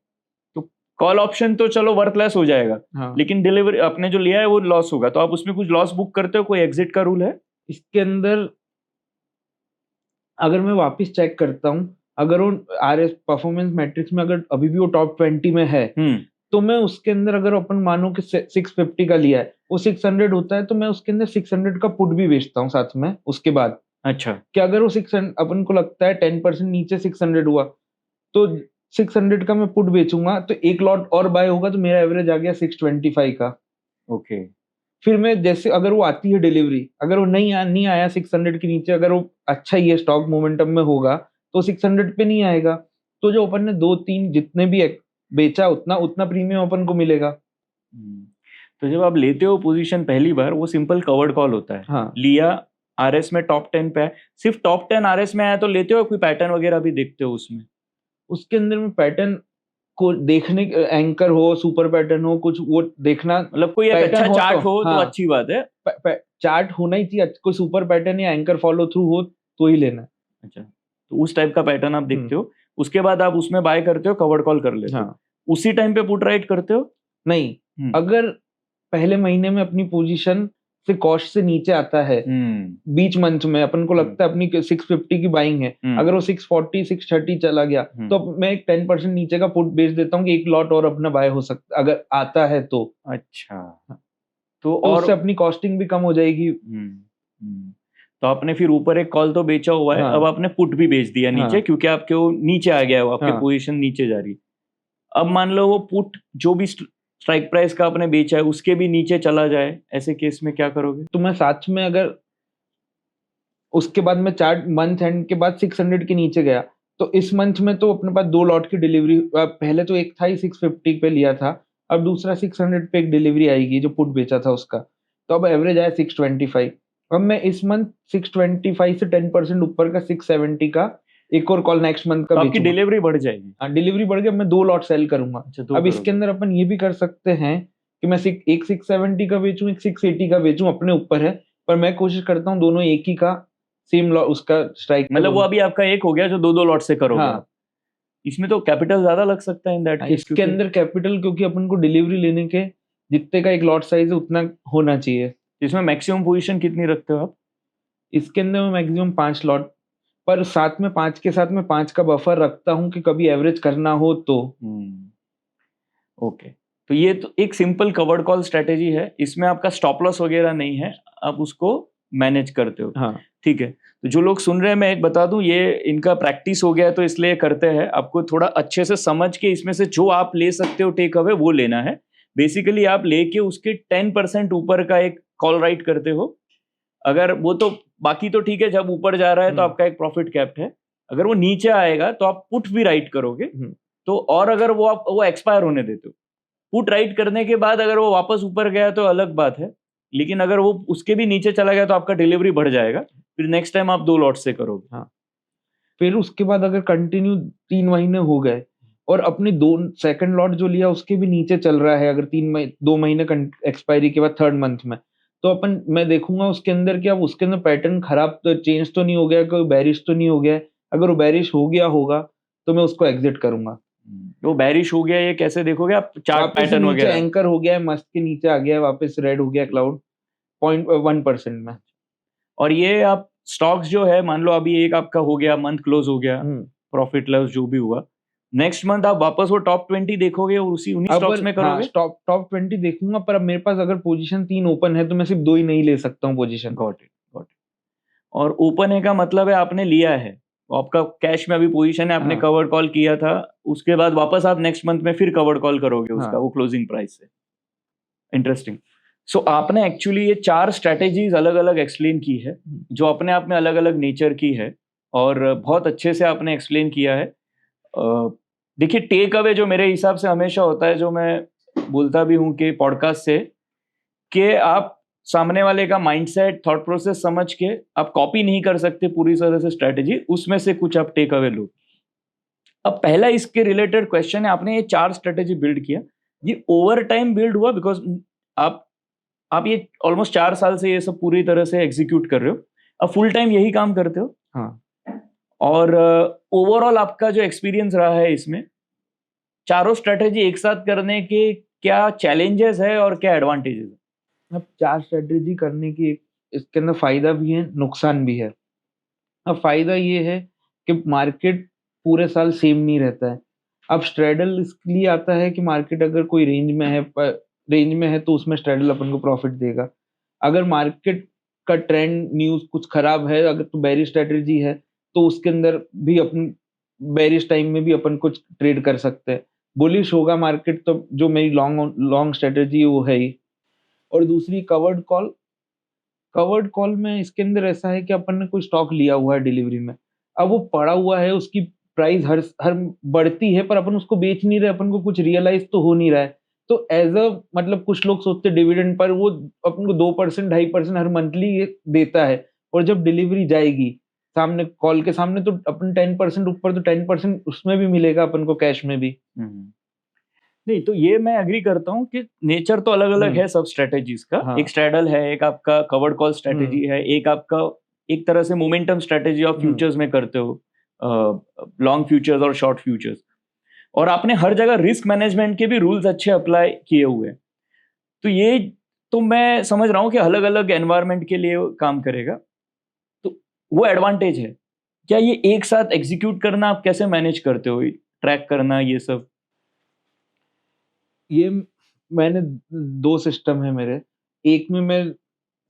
तो कॉल ऑप्शन तो चलो वर्थलेस हो जाएगा, लेकिन डिलीवरी आपने जो लिया है वो लॉस होगा। तो आप उसमें कुछ लॉस बुक करते हो? कोई एग्जिट का रूल है इसके अंदर? अगर मैं वापस चेक करता हूँ, अगर वो RS परफॉर्मेंस मैट्रिक्स में अगर अभी भी वो टॉप 20 में है, तो मैं उसके अंदर अगर अपन मानो कि 650 का लिया है, वो 600 होता है, तो मैं उसके अंदर 600 का पुट भी बेचता हूँ साथ में उसके बाद। अच्छा, कि अगर वो 600 अपन को लगता है 10% नीचे 600 हुआ, तो 600 का मैं पुट बेचूंगा, तो एक लॉट और बाय होगा, तो मेरा एवरेज आ गया 625 का। ओके। फिर मैं जैसे अगर वो आती है डिलीवरी, अगर वो नहीं आया 600 के नीचे, अगर वो अच्छा ही है स्टॉक मोमेंटम में होगा, तो 600 पे नहीं आएगा, तो जो अपन ने 2-3 जितने भी बेचा उतना प्रीमियम अपन को मिलेगा। तो जब आप लेते हो पोजीशन पहली बार, वो सिंपल कवर्ड कॉल होता है। हाँ। लिया, आरएस में टॉप 10 पे है, सिर्फ टॉप 10 आरएस में आया तो लेते हो, कोई पैटर्न वगैरह भी देखते हो उसमें? उसके अंदर में पैटर्न को देखने, एंकर हो, सुपर पैटर्न हो, कुछ वो देखना, मतलब कोई एक अच्छा चार्ट हो तो अच्छी बात है। चार्ट होना ही चाहिए, कोई सुपर पैटर्न या एंकर फॉलो थ्रू हो तो ही लेना। अच्छा, तो उस टाइप का पैटर्न आप देखते हो, उसके बाद आप उसमें बाय करते हो, कवर्ड कॉल कर लेते हो। उसी टाइम पे पुट राइट करते हो? नहीं, अगर पहले महीने में अपनी पोजीशन से कॉस्ट से नीचे आता है, बीच मंथ में अपन को लगता है अपनी 650 की बाइंग है, अगर वो 640 630 चला गया, तो मैं एक 10% नीचे का पुट बेच देता हूँ कि एक लॉट और अपना बाय हो सकता अगर आता है तो। अच्छा, तो और उससे अपनी कॉस्टिंग भी कम हो जाएगी। तो आपने फिर ऊपर एक कॉल तो बेचा हुआ है, अब आपने पुट भी बेच दिया नीचे, क्योंकि आपके वो नीचे आ गया, वो आपकी पोजीशन नीचे जा रही। अब मान लो वो पुट जो भी स्ट्राइक प्राइस का आपने बेचा है उसके भी नीचे चला जाए, ऐसे केस में क्या करोगे? तो मैं साथ में अगर उसके बाद में चार्ट मंथ एंड के बाद 600 के नीचे गया, तो इस मंथ में तो अपने पास 2 लॉट की डिलीवरी, पहले तो एक था ही 650 पे लिया था, अब दूसरा 600 पे एक डिलीवरी आएगी जो पुट बेचा था उसका, तो अब एवरेज आया 625। अब मैं इस मंथ 625 से 10% ऊपर का 670 का एक और कॉल नेक्स्ट मंथ का, आपकी डिलीवरी बढ़ जाएगी। हाँ, डिलीवरी बढ़ गया, मैं 2 लॉट सेल करूंगा। अब इसके अंदर अपन ये भी कर सकते हैं कि मैं एक 670 का बेचूं, एक 680 का बेचूं, अपने ऊपर है, पर मैं कोशिश करता हूँ दोनों एक ही का सेम उसका स्ट्राइक, मतलब वो अभी आपका एक हो गया जो 2-2 लॉट से करोगे। हाँ। इसमें तो कैपिटल ज्यादा लग सकता है इन दैट केस। इसके अंदर कैपिटल, क्योंकि अपन को डिलीवरी लेने के जितने का एक लॉट साइज है उतना होना चाहिए। इसमें मैक्सिमम पोजीशन कितनी रखते हो आप? इसके अंदर मैं मैक्सिमम 5 लॉट, पर साथ में 5 के साथ में 5 का बफर रखता हूँ कि कभी एवरेज करना हो तो। ओके, तो ये तो एक सिंपल कवर्ड कॉल स्ट्रेटेजी है, इसमें आपका स्टॉप लॉस वगैरह नहीं है, आप उसको मैनेज करते हो। हाँ, ठीक है। तो जो लोग सुन रहे हैं, मैं एक बता दूं, ये इनका प्रैक्टिस हो गया है तो इसलिए करते हैं। आपको थोड़ा अच्छे से समझ के इसमें से जो आप ले सकते हो टेक अवे वो लेना है। बेसिकली आप लेके उसके 10% ऊपर का एक कॉल राइट करते हो, अगर वो तो बाकी तो ठीक है, जब ऊपर जा रहा है तो आपका एक प्रॉफिट कैप्ट है, अगर वो नीचे आएगा तो आप पुट भी राइट करोगे। तो और अगर वो एक्सपायर होने देते हो, पुट राइट करने के बाद अगर वो वापस ऊपर गया तो अलग बात है, लेकिन अगर वो उसके भी नीचे चला गया तो आपका डिलीवरी बढ़ जाएगा, फिर नेक्स्ट टाइम आप 2 लॉट से करोगे। हाँ, फिर उसके बाद अगर कंटिन्यू 3 महीने हो गए और अपनी 2 सेकंड लॉट जो लिया उसके भी नीचे चल रहा है, अगर 2 महीने एक्सपायरी के बाद 3rd मंथ में, तो मैं देखूंगा उसके अंदर क्या उसके अंदर पैटर्न खराब तो चेंज तो नहीं हो गया, कोई बेरिश तो नहीं हो गया। अगर वो बेरिश हो गया होगा तो मैं उसको एग्जिट करूंगा। वो बेरिश हो गया ये कैसे देखोगे आप? चार्ट पैटर्न वगैरह, एंकर हो गया है, मस्त के नीचे आ गया है, वापस रेड हो गया क्लाउड 0.1% में। और ये आप स्टॉक्स जो है, मान लो अभी एक आपका हो गया, मंथ क्लोज हो गया, प्रॉफिट लॉस जो भी हुआ, नेक्स्ट मंथ आप वापस वो टॉप 20 देखोगे और उन्हीं स्टॉक्स में करोगे? टॉप 20 देखूंगा, पर अब मेरे पास अगर पोजीशन 3 ओपन है तो मैं सिर्फ 2 ही नहीं ले सकता हूँ पोजीशन। Got it. और ओपन है का मतलब है आपने लिया है, आपका कैश में अभी पोजीशन है, आपने कवर्ड कॉल किया था, उसके बाद वापस आप नेक्स्ट मंथ में फिर कवर्ड कॉल करोगे उसका, वो क्लोजिंग प्राइस से। इंटरेस्टिंग। सो आपने एक्चुअली ये 4 स्ट्रैटेजीज अलग अलग एक्सप्लेन की है, जो अपने आप में अलग अलग नेचर की है, और बहुत अच्छे से आपने एक्सप्लेन किया है। देखिए, टेक अवे जो मेरे हिसाब से हमेशा होता है, जो मैं बोलता भी हूँ कि पॉडकास्ट से, कि आप सामने वाले का माइंडसेट, थॉट प्रोसेस समझ के आप कॉपी नहीं कर सकते पूरी तरह से स्ट्रैटेजी, उसमें से कुछ आप टेक अवे लो। अब पहला इसके रिलेटेड क्वेश्चन है, आपने ये 4 स्ट्रैटेजी बिल्ड किया, ये ओवर टाइम बिल्ड हुआ बिकॉज आप आप ये ऑलमोस्ट 4 साल से ये सब पूरी तरह से एग्जीक्यूट कर रहे हो, अब फुल टाइम यही काम करते हो। हाँ। और ओवरऑल आपका जो एक्सपीरियंस रहा है इसमें, चारों स्ट्रेटेजी एक साथ करने के क्या चैलेंजेस है और क्या एडवांटेजेस है? अब 4 स्ट्रैटेजी करने की इसके अंदर फ़ायदा भी है, नुकसान भी है। अब फ़ायदा ये है कि मार्केट पूरे साल सेम नहीं रहता है। अब स्ट्रैडल इसलिए आता है कि मार्केट अगर कोई रेंज में है तो उसमें स्ट्रैडल अपन को प्रॉफ़िट देगा। अगर मार्केट का ट्रेंड न्यूज़ कुछ खराब है, अगर तो बेयरिश स्ट्रैटेजी है, तो उसके अंदर भी अपन बेयरिश टाइम में भी अपन कुछ ट्रेड कर सकते हैं। बुलिश होगा मार्केट तो जो मेरी लॉन्ग स्ट्रैटेजी है वो है ही। और दूसरी कवर्ड कॉल में इसके अंदर ऐसा है कि अपन ने कोई स्टॉक लिया हुआ है डिलीवरी में, अब वो पड़ा हुआ है, उसकी प्राइस हर हर बढ़ती है पर अपन उसको बेच नहीं रहे, अपन को कुछ रियलाइज तो हो नहीं रहा है। तो एज अ मतलब कुछ लोग सोचते हैं डिविडेंड पर वो अपन को 2% 2.5% हर मंथली देता है, और जब डिलीवरी जाएगी सामने कॉल के सामने तो अपन 10% ऊपर तो 10% उसमें भी मिलेगा अपन को कैश में भी। नहीं तो ये मैं एग्री करता हूँ कि नेचर तो अलग अलग है सब स्ट्रेटेजीज का। हाँ। एक स्ट्रैडल है, एक आपका कवर्ड कॉल स्ट्रेटेजी है, एक आपका एक तरह से मोमेंटम स्ट्रेटेजी ऑफ फ्यूचर्स में करते हो, लॉन्ग फ्यूचर्स और शॉर्ट फ्यूचर्स। और आपने हर जगह रिस्क मैनेजमेंट के भी रूल्स अच्छे अप्लाई किए हुए हैं। तो ये तो मैं समझ रहा हूँ कि अलग अलग एनवायरनमेंट के लिए काम करेगा, तो वो एडवांटेज है। क्या ये एक साथ एग्जीक्यूट करना आप कैसे मैनेज करते हो, ट्रैक करना ये सब? ये मैंने 2 सिस्टम है मेरे। एक में मैं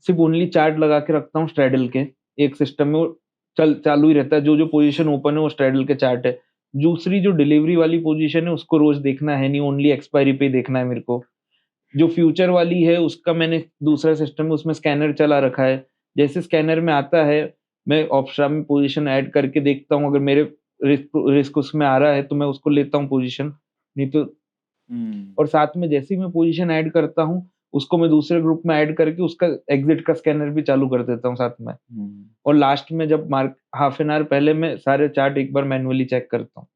सिर्फ़ ओनली चार्ट लगा के रखता हूँ स्ट्रैडल के। एक सिस्टम में वो चालू ही रहता है, जो पोज़ीशन ओपन है वो स्ट्रैडल के चार्ट है। दूसरी जो डिलीवरी वाली पोज़ीशन है उसको रोज़ देखना है नहीं, ओनली एक्सपायरी पे ही देखना है मेरे को। जो फ्यूचर वाली है उसका मैंने दूसरा सिस्टम है, उसमें स्कैनर चला रखा है। जैसे स्कैनर में आता है, मैं ऑप्शन में पोज़ीशन ऐड करके देखता हूँ, अगर मेरे रिस्क उसमें आ रहा है तो मैं उसको लेता हूँ पोज़ीशन, नहीं तो और साथ में जैसे ही मैं पोज़ीशन ऐड करता हूँ, उसको मैं दूसरे ग्रुप में ऐड करके उसका एग्ज़िट का स्कैनर भी चालू कर देता हूँ साथ में। और लास्ट में जब हाफ एन आवर पहले मैं सारे चार्ट एक बार मैन्युअली चेक करता हूँ।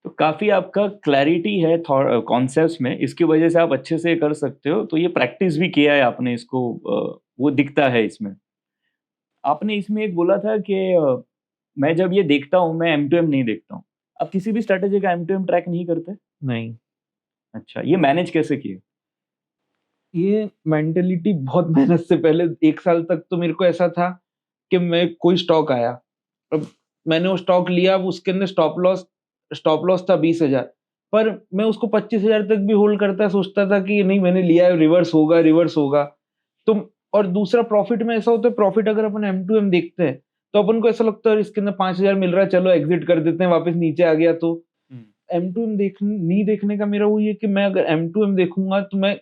तो काफ़ी आपका क्लैरिटी है कॉन्सेप्ट्स में, इसकी वजह से आप अच्छे से कर सकते हो। तो ये प्रैक्टिस भी किया है आपने इसको, वो दिखता है इसमें। आपने इसमें एक बोला था कि मैं जब ये देखता हूँ, मैं एम टू एम नहीं देखता हूँ। आप किसी भी स्ट्रैटेजी का एम टू एम ट्रैक नहीं करते? नहीं। अच्छा, ये मैनेज कैसे किए? ये मेंटालिटी बहुत मेहनत से पहले 1 साल तक तो मेरे को ऐसा था कि मैं कोई स्टॉक आया, अब मैंने वो स्टॉक लिया, अब उसके अंदर स्टॉप लॉस था 20,000, पर मैं उसको 25,000 तक भी होल्ड करता सोचता था कि नहीं मैंने लिया है, रिवर्स होगा। तो और दूसरा प्रॉफिट में ऐसा होता है, प्रॉफिट अगर अपन एम टू एम देखते हैं, तो अपन को ऐसा लगता है इसके अंदर 5,000 मिल रहा है, चलो एग्ज़िट कर देते हैं, वापस नीचे आ गया तो। एम टू एम नहीं देखने का मेरा वो ये कि मैं अगर एम टू एम देखूँगा तो मैं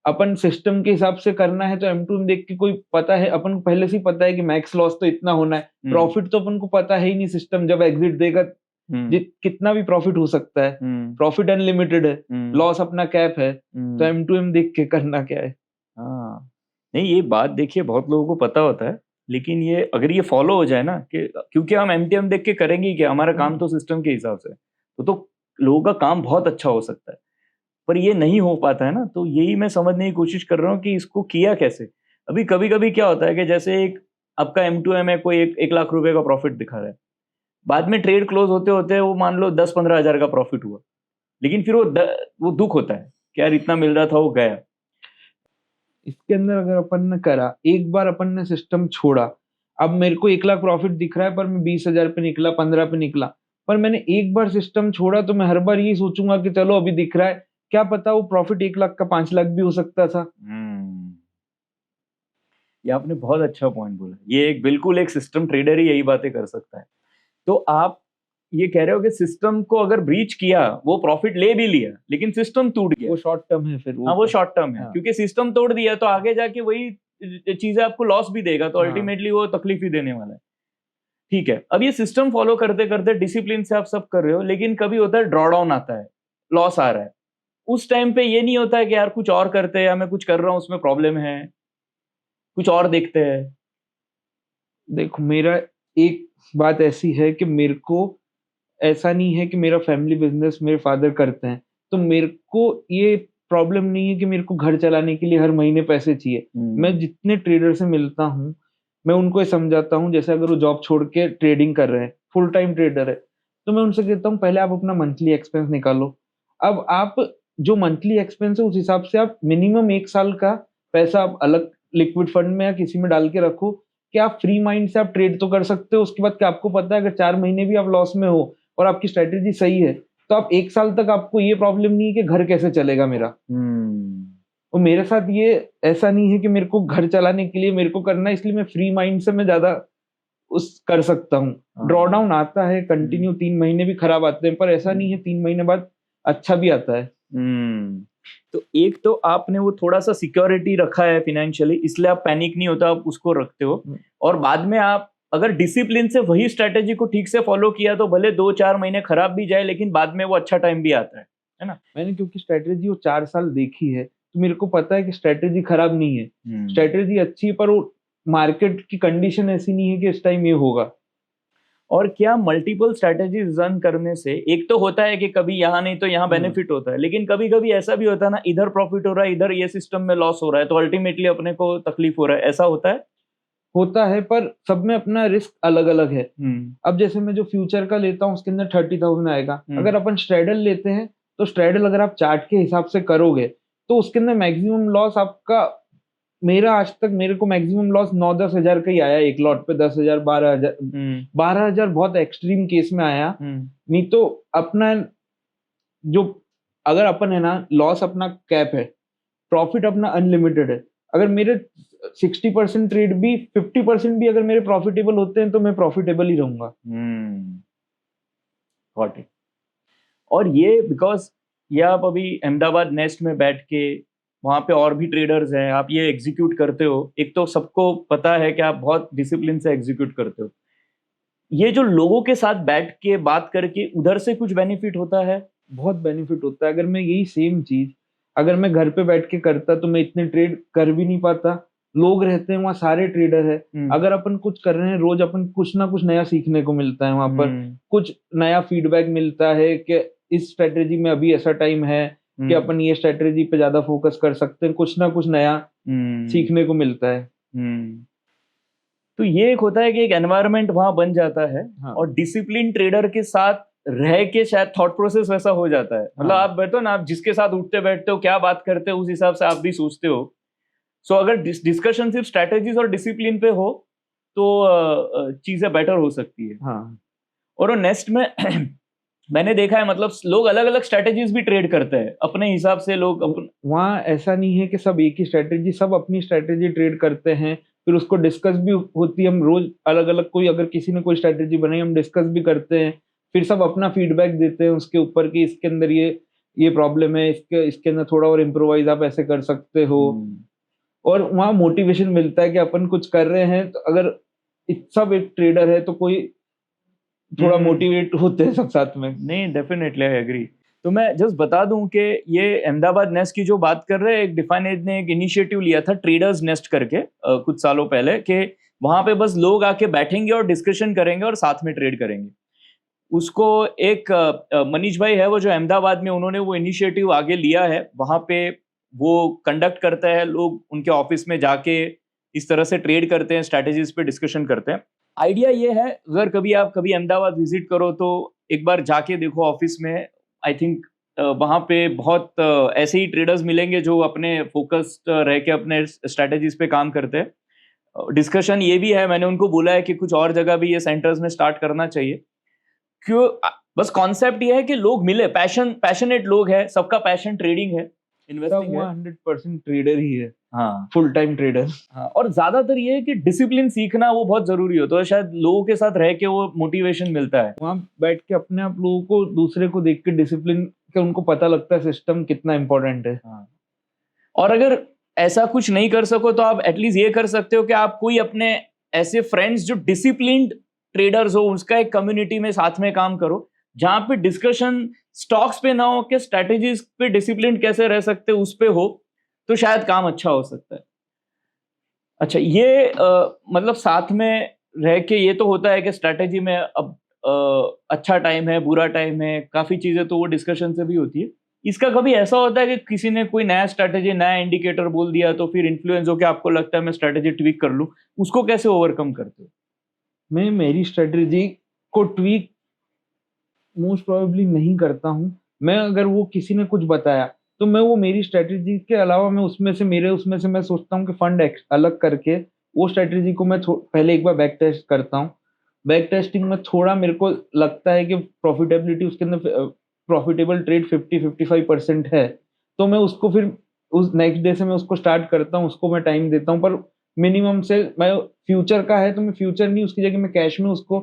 अपन सिस्टम के हिसाब से करना है तो एम टू एम देख के कोई पता है, अपन को पहले से ही पता है कि मैक्स लॉस तो इतना होना है, प्रॉफिट तो अपन को पता है ही नहीं, सिस्टम जब एग्जिट देगा कितना भी प्रॉफिट हो सकता है, प्रॉफिट अनलिमिटेड है, लॉस अपना कैप है, तो एम टू एम देख के करना क्या है। हाँ, नहीं ये बात देखिए बहुत लोगों को पता होता है, लेकिन ये अगर ये फॉलो हो जाए ना, कि क्योंकि हम एमटीएम देख के करेंगे कि हमारा काम तो सिस्टम के हिसाब से, तो लोगों का काम बहुत अच्छा हो सकता है, पर ये नहीं हो पाता है ना। तो यही मैं समझने की कोशिश कर रहा हूँ कि इसको किया कैसे। अभी कभी कभी क्या होता है कि जैसे एक आपका एम टू एम है, कोई 1 लाख रुपए का प्रॉफिट दिखा रहा है, बाद में ट्रेड क्लोज होते होते वो मान लो 10-15 हजार का प्रॉफिट हुआ, लेकिन फिर वो दुख होता है कि यार इतना मिल रहा था वो गया। इसके अंदर अगर अपन ने करा, एक बार अपन ने सिस्टम छोड़ा, अब मेरे को 1 लाख प्रॉफिट दिख रहा है पर मैं 20,000 पे निकला, 15 पे निकला, पर मैंने एक बार सिस्टम छोड़ा तो मैं हर बार यही सोचूंगा कि चलो अभी दिख रहा है, क्या पता वो प्रॉफिट 1 लाख का 5 लाख भी हो सकता था। ये आपने बहुत अच्छा पॉइंट बोला। ये एक बिल्कुल एक सिस्टम ट्रेडर ही यही बातें कर सकता है। तो आप ये कह रहे हो कि सिस्टम को अगर ब्रीच किया, वो प्रॉफिट ले भी लिया, लेकिन सिस्टम टूट गया, वो शॉर्ट टर्म है फिर वो शॉर्ट टर्म है। हाँ। क्योंकि सिस्टम तोड़ दिया तो आगे जाके वही चीजें आपको लॉस भी देगा, तो हाँ। अल्टीमेटली वो तकलीफ ही देने वाला है। ठीक है, अब ये सिस्टम फॉलो करते करते डिसिप्लिन से आप सब कर रहे हो, लेकिन कभी होता है ड्रॉ डाउन आता है, लॉस आ रहा है, उस टाइम पे ये नहीं होता है कि यार कुछ और करते हैं, या मैं कुछ कर रहा हूं उसमें प्रॉब्लम है, कुछ और देखते हैं? देखो मेरा एक बात ऐसी है कि मेरे को ऐसा नहीं है कि मेरा फैमिली बिजनेस मेरे फादर करते हैं, तो मेरे को ये प्रॉब्लम नहीं है कि मेरे को घर चलाने के लिए हर महीने पैसे चाहिए। मैं जितने ट्रेडर से मिलता हूँ, मैं उनको ये समझाता हूँ, जैसे अगर वो जॉब छोड़ के ट्रेडिंग कर रहे हैं, फुल टाइम ट्रेडर है, तो मैं उनसे कहता हूँ पहले आप अपना मंथली एक्सपेंस निकालो। अब आप जो मंथली एक्सपेंस है उस हिसाब से आप मिनिमम 1 साल का पैसा आप अलग लिक्विड फंड में या किसी में डाल के रखो कि आप फ्री माइंड से आप ट्रेड तो कर सकते हो। उसके बाद क्या आपको पता है अगर 4 महीने भी आप लॉस में हो और आपकी स्ट्रेटेजी सही है, तो आप 1 साल तक आपको ये प्रॉब्लम नहीं है कि घर कैसे चलेगा मेरा। और मेरे साथ ये ऐसा नहीं है कि मेरे को घर चलाने के लिए मेरे को करना है, इसलिए मैं फ्री माइंड से मैं ज्यादा उस कर सकता हूँ। ड्रॉ डाउन आता है कंटिन्यू, 3 महीने भी खराब आते हैं, पर ऐसा नहीं है 3 महीने बाद अच्छा भी आता है। तो एक तो आपने वो थोड़ा सा सिक्योरिटी रखा है फाइनेंशियली, इसलिए आप पैनिक नहीं होता, आप उसको रखते हो। और बाद में आप अगर डिसिप्लिन से वही स्ट्रेटेजी को ठीक से फॉलो किया तो भले 2-4 महीने खराब भी जाए, लेकिन बाद में वो अच्छा टाइम भी आता है ना। मैंने क्योंकि स्ट्रेटेजी वो 4 साल देखी है, तो मेरे को पता है कि स्ट्रेटेजी खराब नहीं है, स्ट्रेटेजी अच्छी है, पर वो मार्केट की कंडीशन ऐसी नहीं है कि इस टाइम ये होगा। और क्या मल्टीपल स्ट्रेटेजीज रन करने से एक तो होता है कि कभी यहाँ नहीं तो यहाँ बेनिफिट होता है, लेकिन कभी कभी ऐसा भी होता है ना, इधर प्रॉफिट हो रहा है, इधर ये सिस्टम में लॉस हो रहा है, तो अल्टीमेटली अपने को तकलीफ हो रहा है, ऐसा होता है। पर सब में अपना रिस्क अलग अलग है। अब जैसे मैं जो फ्यूचर का लेता हूँ उसके अंदर 30,000 आएगा। अगर अपन स्ट्रेडल लेते हैं तो स्ट्रेडल अगर आप चार्ट के हिसाब से करोगे तो उसके अंदर मैक्सिमम लॉस आपका, मेरा आज तक मेरे को मैक्सिमम लॉस 9-10 हजार का ही आया एक लॉट पे। 10,000 12,000 12,000 बहुत एक्सट्रीम केस में आया। नहीं तो अपना जो, अगर अपन है ना, लॉस अपना कैप है, प्रॉफिट अपना अनलिमिटेड है। अगर मेरे 60% ट्रेड भी 50% भी अगर मेरे प्रॉफिटेबल होते हैं तो मैं प्रॉफिटेबल ही रहूंगा। Got it. और ये बिकॉज ये आप अभी अहमदाबाद नेस्ट में बैठ के, वहां पे और भी ट्रेडर्स हैं, आप ये एग्जीक्यूट करते हो, एक तो सबको पता है कि आप बहुत डिसिप्लिन से एग्जीक्यूट करते हो। ये जो लोगों के साथ बैठ के बात करके उधर से कुछ बेनिफिट होता है? बहुत बेनिफिट होता है। अगर मैं यही सेम चीज अगर मैं घर पे बैठ के करता तो मैं इतने ट्रेड कर भी नहीं पाता। लोग रहते हैं वहाँ, सारे ट्रेडर है। अगर अपन कुछ कर रहे हैं रोज, अपन कुछ ना कुछ नया सीखने को मिलता है वहां पर, कुछ नया फीडबैक मिलता है कि इस स्ट्रेटेजी में अभी ऐसा टाइम है कि अपन ये स्ट्रेटेजी पे ज्यादा फोकस कर सकते हैं, कुछ ना कुछ नया सीखने को मिलता है। तो ये एक होता है कि एक एनवायरनमेंट वहां बन जाता है। हाँ। और डिसिप्लिन ट्रेडर के साथ रह के शायद थॉट प्रोसेस वैसा हो जाता है। मतलब आप बैठो ना, आप जिसके साथ उठते बैठते हो, क्या बात करते हो, उस हिसाब से आप भी सोचते हो। सो अगर डिस्कशन सिर्फ स्ट्रेटेजीज और डिसिप्लिन पे हो तो चीजें बेटर हो सकती है। हाँ। और नेक्स्ट में मैंने देखा है, मतलब लोग अलग अलग स्ट्रेटेजीज भी ट्रेड करते हैं अपने हिसाब से। लोग वहाँ ऐसा नहीं है कि सब एक ही स्ट्रेटेजी, सब अपनी स्ट्रेटेजी ट्रेड करते हैं, फिर उसको डिस्कस भी होती है। हम रोज अलग अलग, कोई अगर किसी ने कोई स्ट्रेटेजी बनाई हम डिस्कस भी करते हैं, फिर सब अपना फीडबैक देते हैं उसके ऊपर कि इसके अंदर ये प्रॉब्लम है, इसके अंदर थोड़ा और इम्प्रोवाइज आप ऐसे कर सकते हो। और वहाँ मोटिवेशन मिलता है कि अपन कुछ कर रहे हैं, तो अगर सब एक ट्रेडर है तो कोई थोड़ा मोटिवेट होते हैं सब साथ में। नहीं, डेफिनेटली आई एग्री। तो मैं जस्ट बता दूं कि ये अहमदाबाद नेस्ट की जो बात कर रहे हैं, एक डिफाइन एज ने एक इनिशिएटिव लिया था ट्रेडर्स नेस्ट करके कुछ सालों पहले, कि वहां पे बस लोग आके बैठेंगे और डिस्कशन करेंगे और साथ में ट्रेड करेंगे। उसको एक मनीष भाई है वो जो अहमदाबाद में, उन्होंने वो इनिशिएटिव आगे लिया है। वहां पे वो कंडक्ट करता है, लोग उनके ऑफिस में जाके इस तरह से ट्रेड करते हैं, स्ट्रैटेजीज पे डिस्कशन करते हैं। आइडिया ये है, अगर कभी अहमदाबाद विजिट करो तो एक बार जाके देखो ऑफिस में। आई थिंक वहाँ पे बहुत ऐसे ही ट्रेडर्स मिलेंगे जो अपने फोकस्ड रह के अपने स्ट्रैटेजीज पे काम करते हैं। डिस्कशन ये भी है, मैंने उनको बोला है कि कुछ और जगह भी ये सेंटर्स में स्टार्ट करना चाहिए। क्यों? बस कॉन्सेप्ट ये है कि लोग मिले, पैशनेट लोग हैं, सबका पैशन ट्रेडिंग है, इन्वेस्टिंग है। 100% ट्रेडर ही है। हाँ, फुल टाइम ट्रेडर। हाँ, और ज्यादातर ये है कि डिसिप्लिन सीखना वो बहुत जरूरी होता है। तो शायद लोगों के साथ रह के वो मोटिवेशन मिलता है। वहाँ बैठ के अपने आप लोगों को, दूसरे को देख के डिसिप्लिन के उनको पता लगता है सिस्टम कितना इंपॉर्टेंट है। हाँ। और अगर ऐसा कुछ नहीं कर सको तो आप एटलीस्ट ये कर सकते हो कि आप कोई अपने ऐसे फ्रेंड्स जो डिसिप्लिन्ड ट्रेडर्स हो, उसका एक कम्युनिटी में साथ में काम करो, जहां पे डिस्कशन स्टॉक्स पे ना हो कि स्ट्रेटेजीज पे डिसिप्लिन कैसे रह सकते उस पे हो, तो शायद काम अच्छा हो सकता है। अच्छा, ये मतलब साथ में रह के ये तो होता है कि स्ट्रेटेजी में अब अच्छा टाइम है, बुरा टाइम है, काफी चीजें तो वो डिस्कशन से भी होती है। इसका कभी ऐसा होता है कि किसी ने कोई नया स्ट्रैटेजी, नया इंडिकेटर बोल दिया तो फिर इन्फ्लुएंस होकर आपको लगता है मैं स्ट्रैटेजी ट्वीक कर लूं, उसको कैसे ओवरकम करते हो? मैं मेरी स्ट्रेटजी को ट्वीक मोस्ट प्रोबेबली नहीं करता हूँ। मैं अगर वो किसी ने कुछ बताया तो मैं वो मेरी स्ट्रेटजी के अलावा मैं उसमें से मैं सोचता हूँ कि फंड अलग करके वो स्ट्रेटजी को मैं पहले एक बार बैक टेस्ट करता हूँ। बैक टेस्टिंग में थोड़ा मेरे को लगता है कि प्रॉफिटेबिलिटी उसके अंदर प्रॉफिटेबल ट्रेड 50-55% है, तो मैं उसको फिर उस नेक्स्ट डे से मैं उसको स्टार्ट करता हूँ, उसको मैं टाइम देता हूँ। पर मिनिमम से मैं फ्यूचर का है तो मैं फ्यूचर नहीं, उसकी जगह मैं कैश में उसको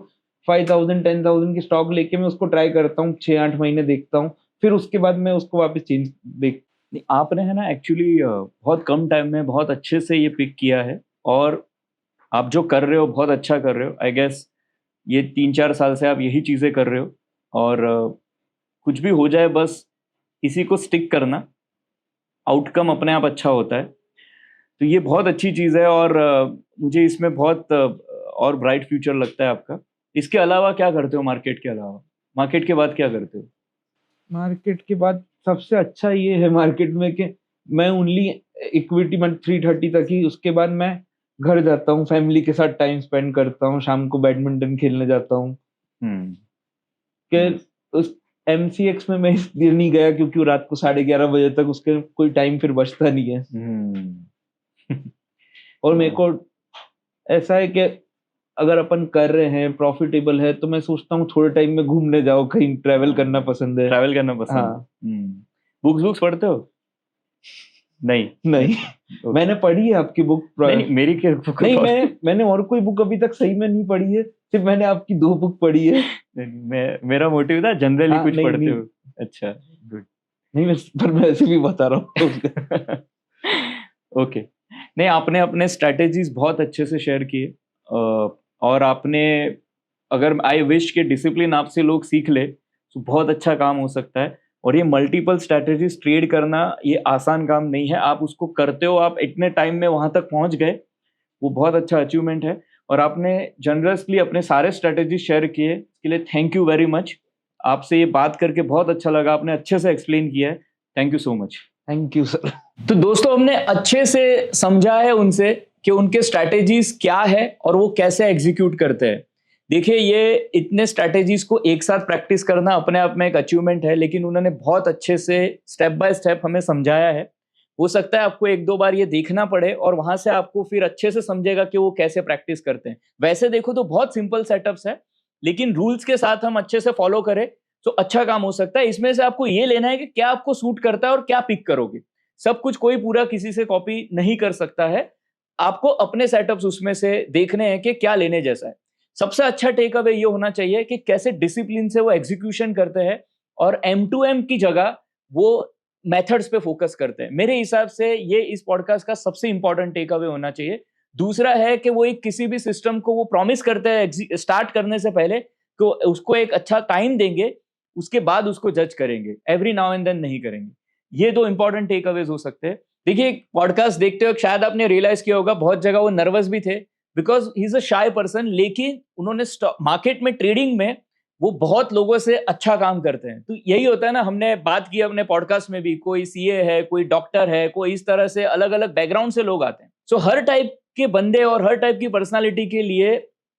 5,000-10,000 की स्टॉक लेके मैं उसको ट्राई करता हूँ, 6-8 महीने देखता हूँ, फिर उसके बाद मैं उसको वापस चेंज देख। आपने है ना एक्चुअली बहुत कम टाइम में बहुत अच्छे से ये पिक किया है, और आप जो कर रहे हो बहुत अच्छा कर रहे हो। आई गेस ये 3-4 साल से आप यही चीज़ें कर रहे हो, और कुछ भी हो जाए बस इसी को स्टिक करना, आउटकम अपने आप अच्छा होता है। तो ये बहुत अच्छी चीज़ है, और मुझे इसमें बहुत और ब्राइट फ्यूचर लगता है आपका। इसके अलावा क्या करते हो? मार्केट के अलावा, मार्केट के बाद क्या करते हो? मार्केट के बाद सबसे अच्छा ये है मार्केट में कि मैं ओनली इक्विटी में 3:30 तक ही, उसके बाद मैं घर जाता हूँ, फैमिली के साथ टाइम स्पेंड करता हूँ, शाम को बैडमिंटन खेलने जाता हूँ। कि उस एमसीएक्स में मैं इसलिए नहीं गया क्योंकि वो रात को 11:30 बजे तक उसके कोई टाइम फिर बचता नहीं है। और मेरे को ऐसा है कि अगर अपन कर रहे हैं प्रॉफिटेबल है तो मैं सोचता हूँ थोड़े टाइम में घूमने जाओ, कहीं ट्रैवल करना पसंद है। ट्रैवल करना पसंद है। हाँ। बुक्स पढ़ते हो? नहीं नहीं मैंने पढ़ी है आपकी बुक। नहीं, मेरी क्या बुक? नहीं, मैंने और कोई बुक अभी तक सही में नहीं पढ़ी है, सिर्फ मैंने आपकी 2 बुक पढ़ी है। मेरा मोटिव था जनरली हाँ, कुछ नहीं, पढ़ते नहीं, हो? अच्छा, गुड। नहीं, पर मैं ऐसे भी बता रहा हूँ। ओके। नहीं, आपने अपने स्ट्रैटेजीज बहुत अच्छे से शेयर किए, और आपने, अगर आई विश के डिसिप्लिन आपसे लोग सीख ले तो बहुत अच्छा काम हो सकता है। और ये मल्टीपल स्ट्रैटेजीज ट्रेड करना ये आसान काम नहीं है, आप उसको करते हो, आप इतने टाइम में वहां तक पहुंच गए, वो बहुत अच्छा अचीवमेंट है। और आपने जनरसली अपने सारे स्ट्रैटेजी शेयर किए, इसके लिए थैंक यू वेरी मच। आपसे ये बात करके बहुत अच्छा लगा, आपने अच्छे से एक्सप्लेन किया है। Thank you so much. Thank you sir. तो दोस्तों, हमने अच्छे से समझा है उनसे कि उनके स्ट्रैटेजीज क्या है और वो कैसे एग्जीक्यूट करते हैं। देखिए, ये इतने स्ट्रैटेजीज को एक साथ प्रैक्टिस करना अपने आप में एक अचीवमेंट है, लेकिन उन्होंने बहुत अच्छे से स्टेप बाय स्टेप हमें समझाया है। हो सकता है आपको 1-2 बार ये देखना पड़े और वहां से आपको फिर अच्छे से समझेगा कि वो कैसे प्रैक्टिस करते हैं। वैसे देखो तो बहुत सिंपल सेटअप्स है, लेकिन रूल्स के साथ हम अच्छे से फॉलो करें तो अच्छा काम हो सकता है। इसमें से आपको ये लेना है कि क्या आपको सूट करता है और क्या पिक करोगे। सब कुछ कोई पूरा किसी से कॉपी नहीं कर सकता है, आपको अपने सेटअप्स उसमें से देखने हैं कि क्या लेने जैसा है। सबसे अच्छा टेक अवे ये होना चाहिए कि कैसे डिसिप्लिन से वो एग्जीक्यूशन करते हैं और M2M की जगह वो मेथड्स पे फोकस करते हैं। मेरे हिसाब से ये इस पॉडकास्ट का सबसे इंपॉर्टेंट टेक अवे होना चाहिए। दूसरा है कि वो एक किसी भी सिस्टम को वो प्रॉमिस करते हैं स्टार्ट करने से पहले कि उसको एक अच्छा टाइम देंगे, उसके बाद उसको जज करेंगे, एवरी नाउ एंड देन नहीं करेंगे। ये 2 इंपॉर्टेंट टेक अवेज हो सकते हैं। देखिए, पॉडकास्ट देखते वक्त शायद आपने रियलाइज किया होगा बहुत जगह वो नर्वस भी थे because he is a shy person, लेकिन उन्होंने मार्केट में, ट्रेडिंग में वो बहुत लोगों से अच्छा काम करते हैं। तो यही होता है ना, हमने बात की अपने पॉडकास्ट में भी, कोई सीए है, कोई डॉक्टर है, कोई इस तरह से अलग अलग बैकग्राउंड से लोग आते हैं। सो हर टाइप के बंदे और हर टाइप की पर्सनालिटी के लिए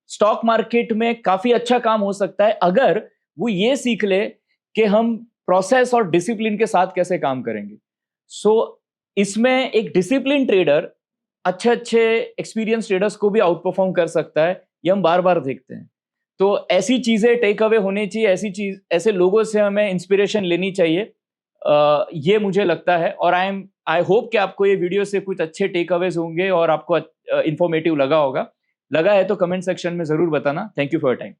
स्टॉक मार्केट में काफी अच्छा काम हो सकता है अगर वो ये सीख ले कि हम प्रोसेस और डिसिप्लिन के साथ कैसे काम करेंगे। सो इसमें एक डिसिप्लिन ट्रेडर अच्छे अच्छे एक्सपीरियंस ट्रेडर्स को भी आउट परफॉर्म कर सकता है, ये हम बार बार देखते हैं। तो ऐसी चीजें टेक अवे होनी चाहिए, ऐसे लोगों से हमें इंस्पिरेशन लेनी चाहिए, ये मुझे लगता है। और आई होप कि आपको ये वीडियो से कुछ अच्छे टेक अवेज होंगे और आपको इंफॉर्मेटिव लगा होगा। लगा है तो कमेंट सेक्शन में जरूर बताना। Thank you for your time.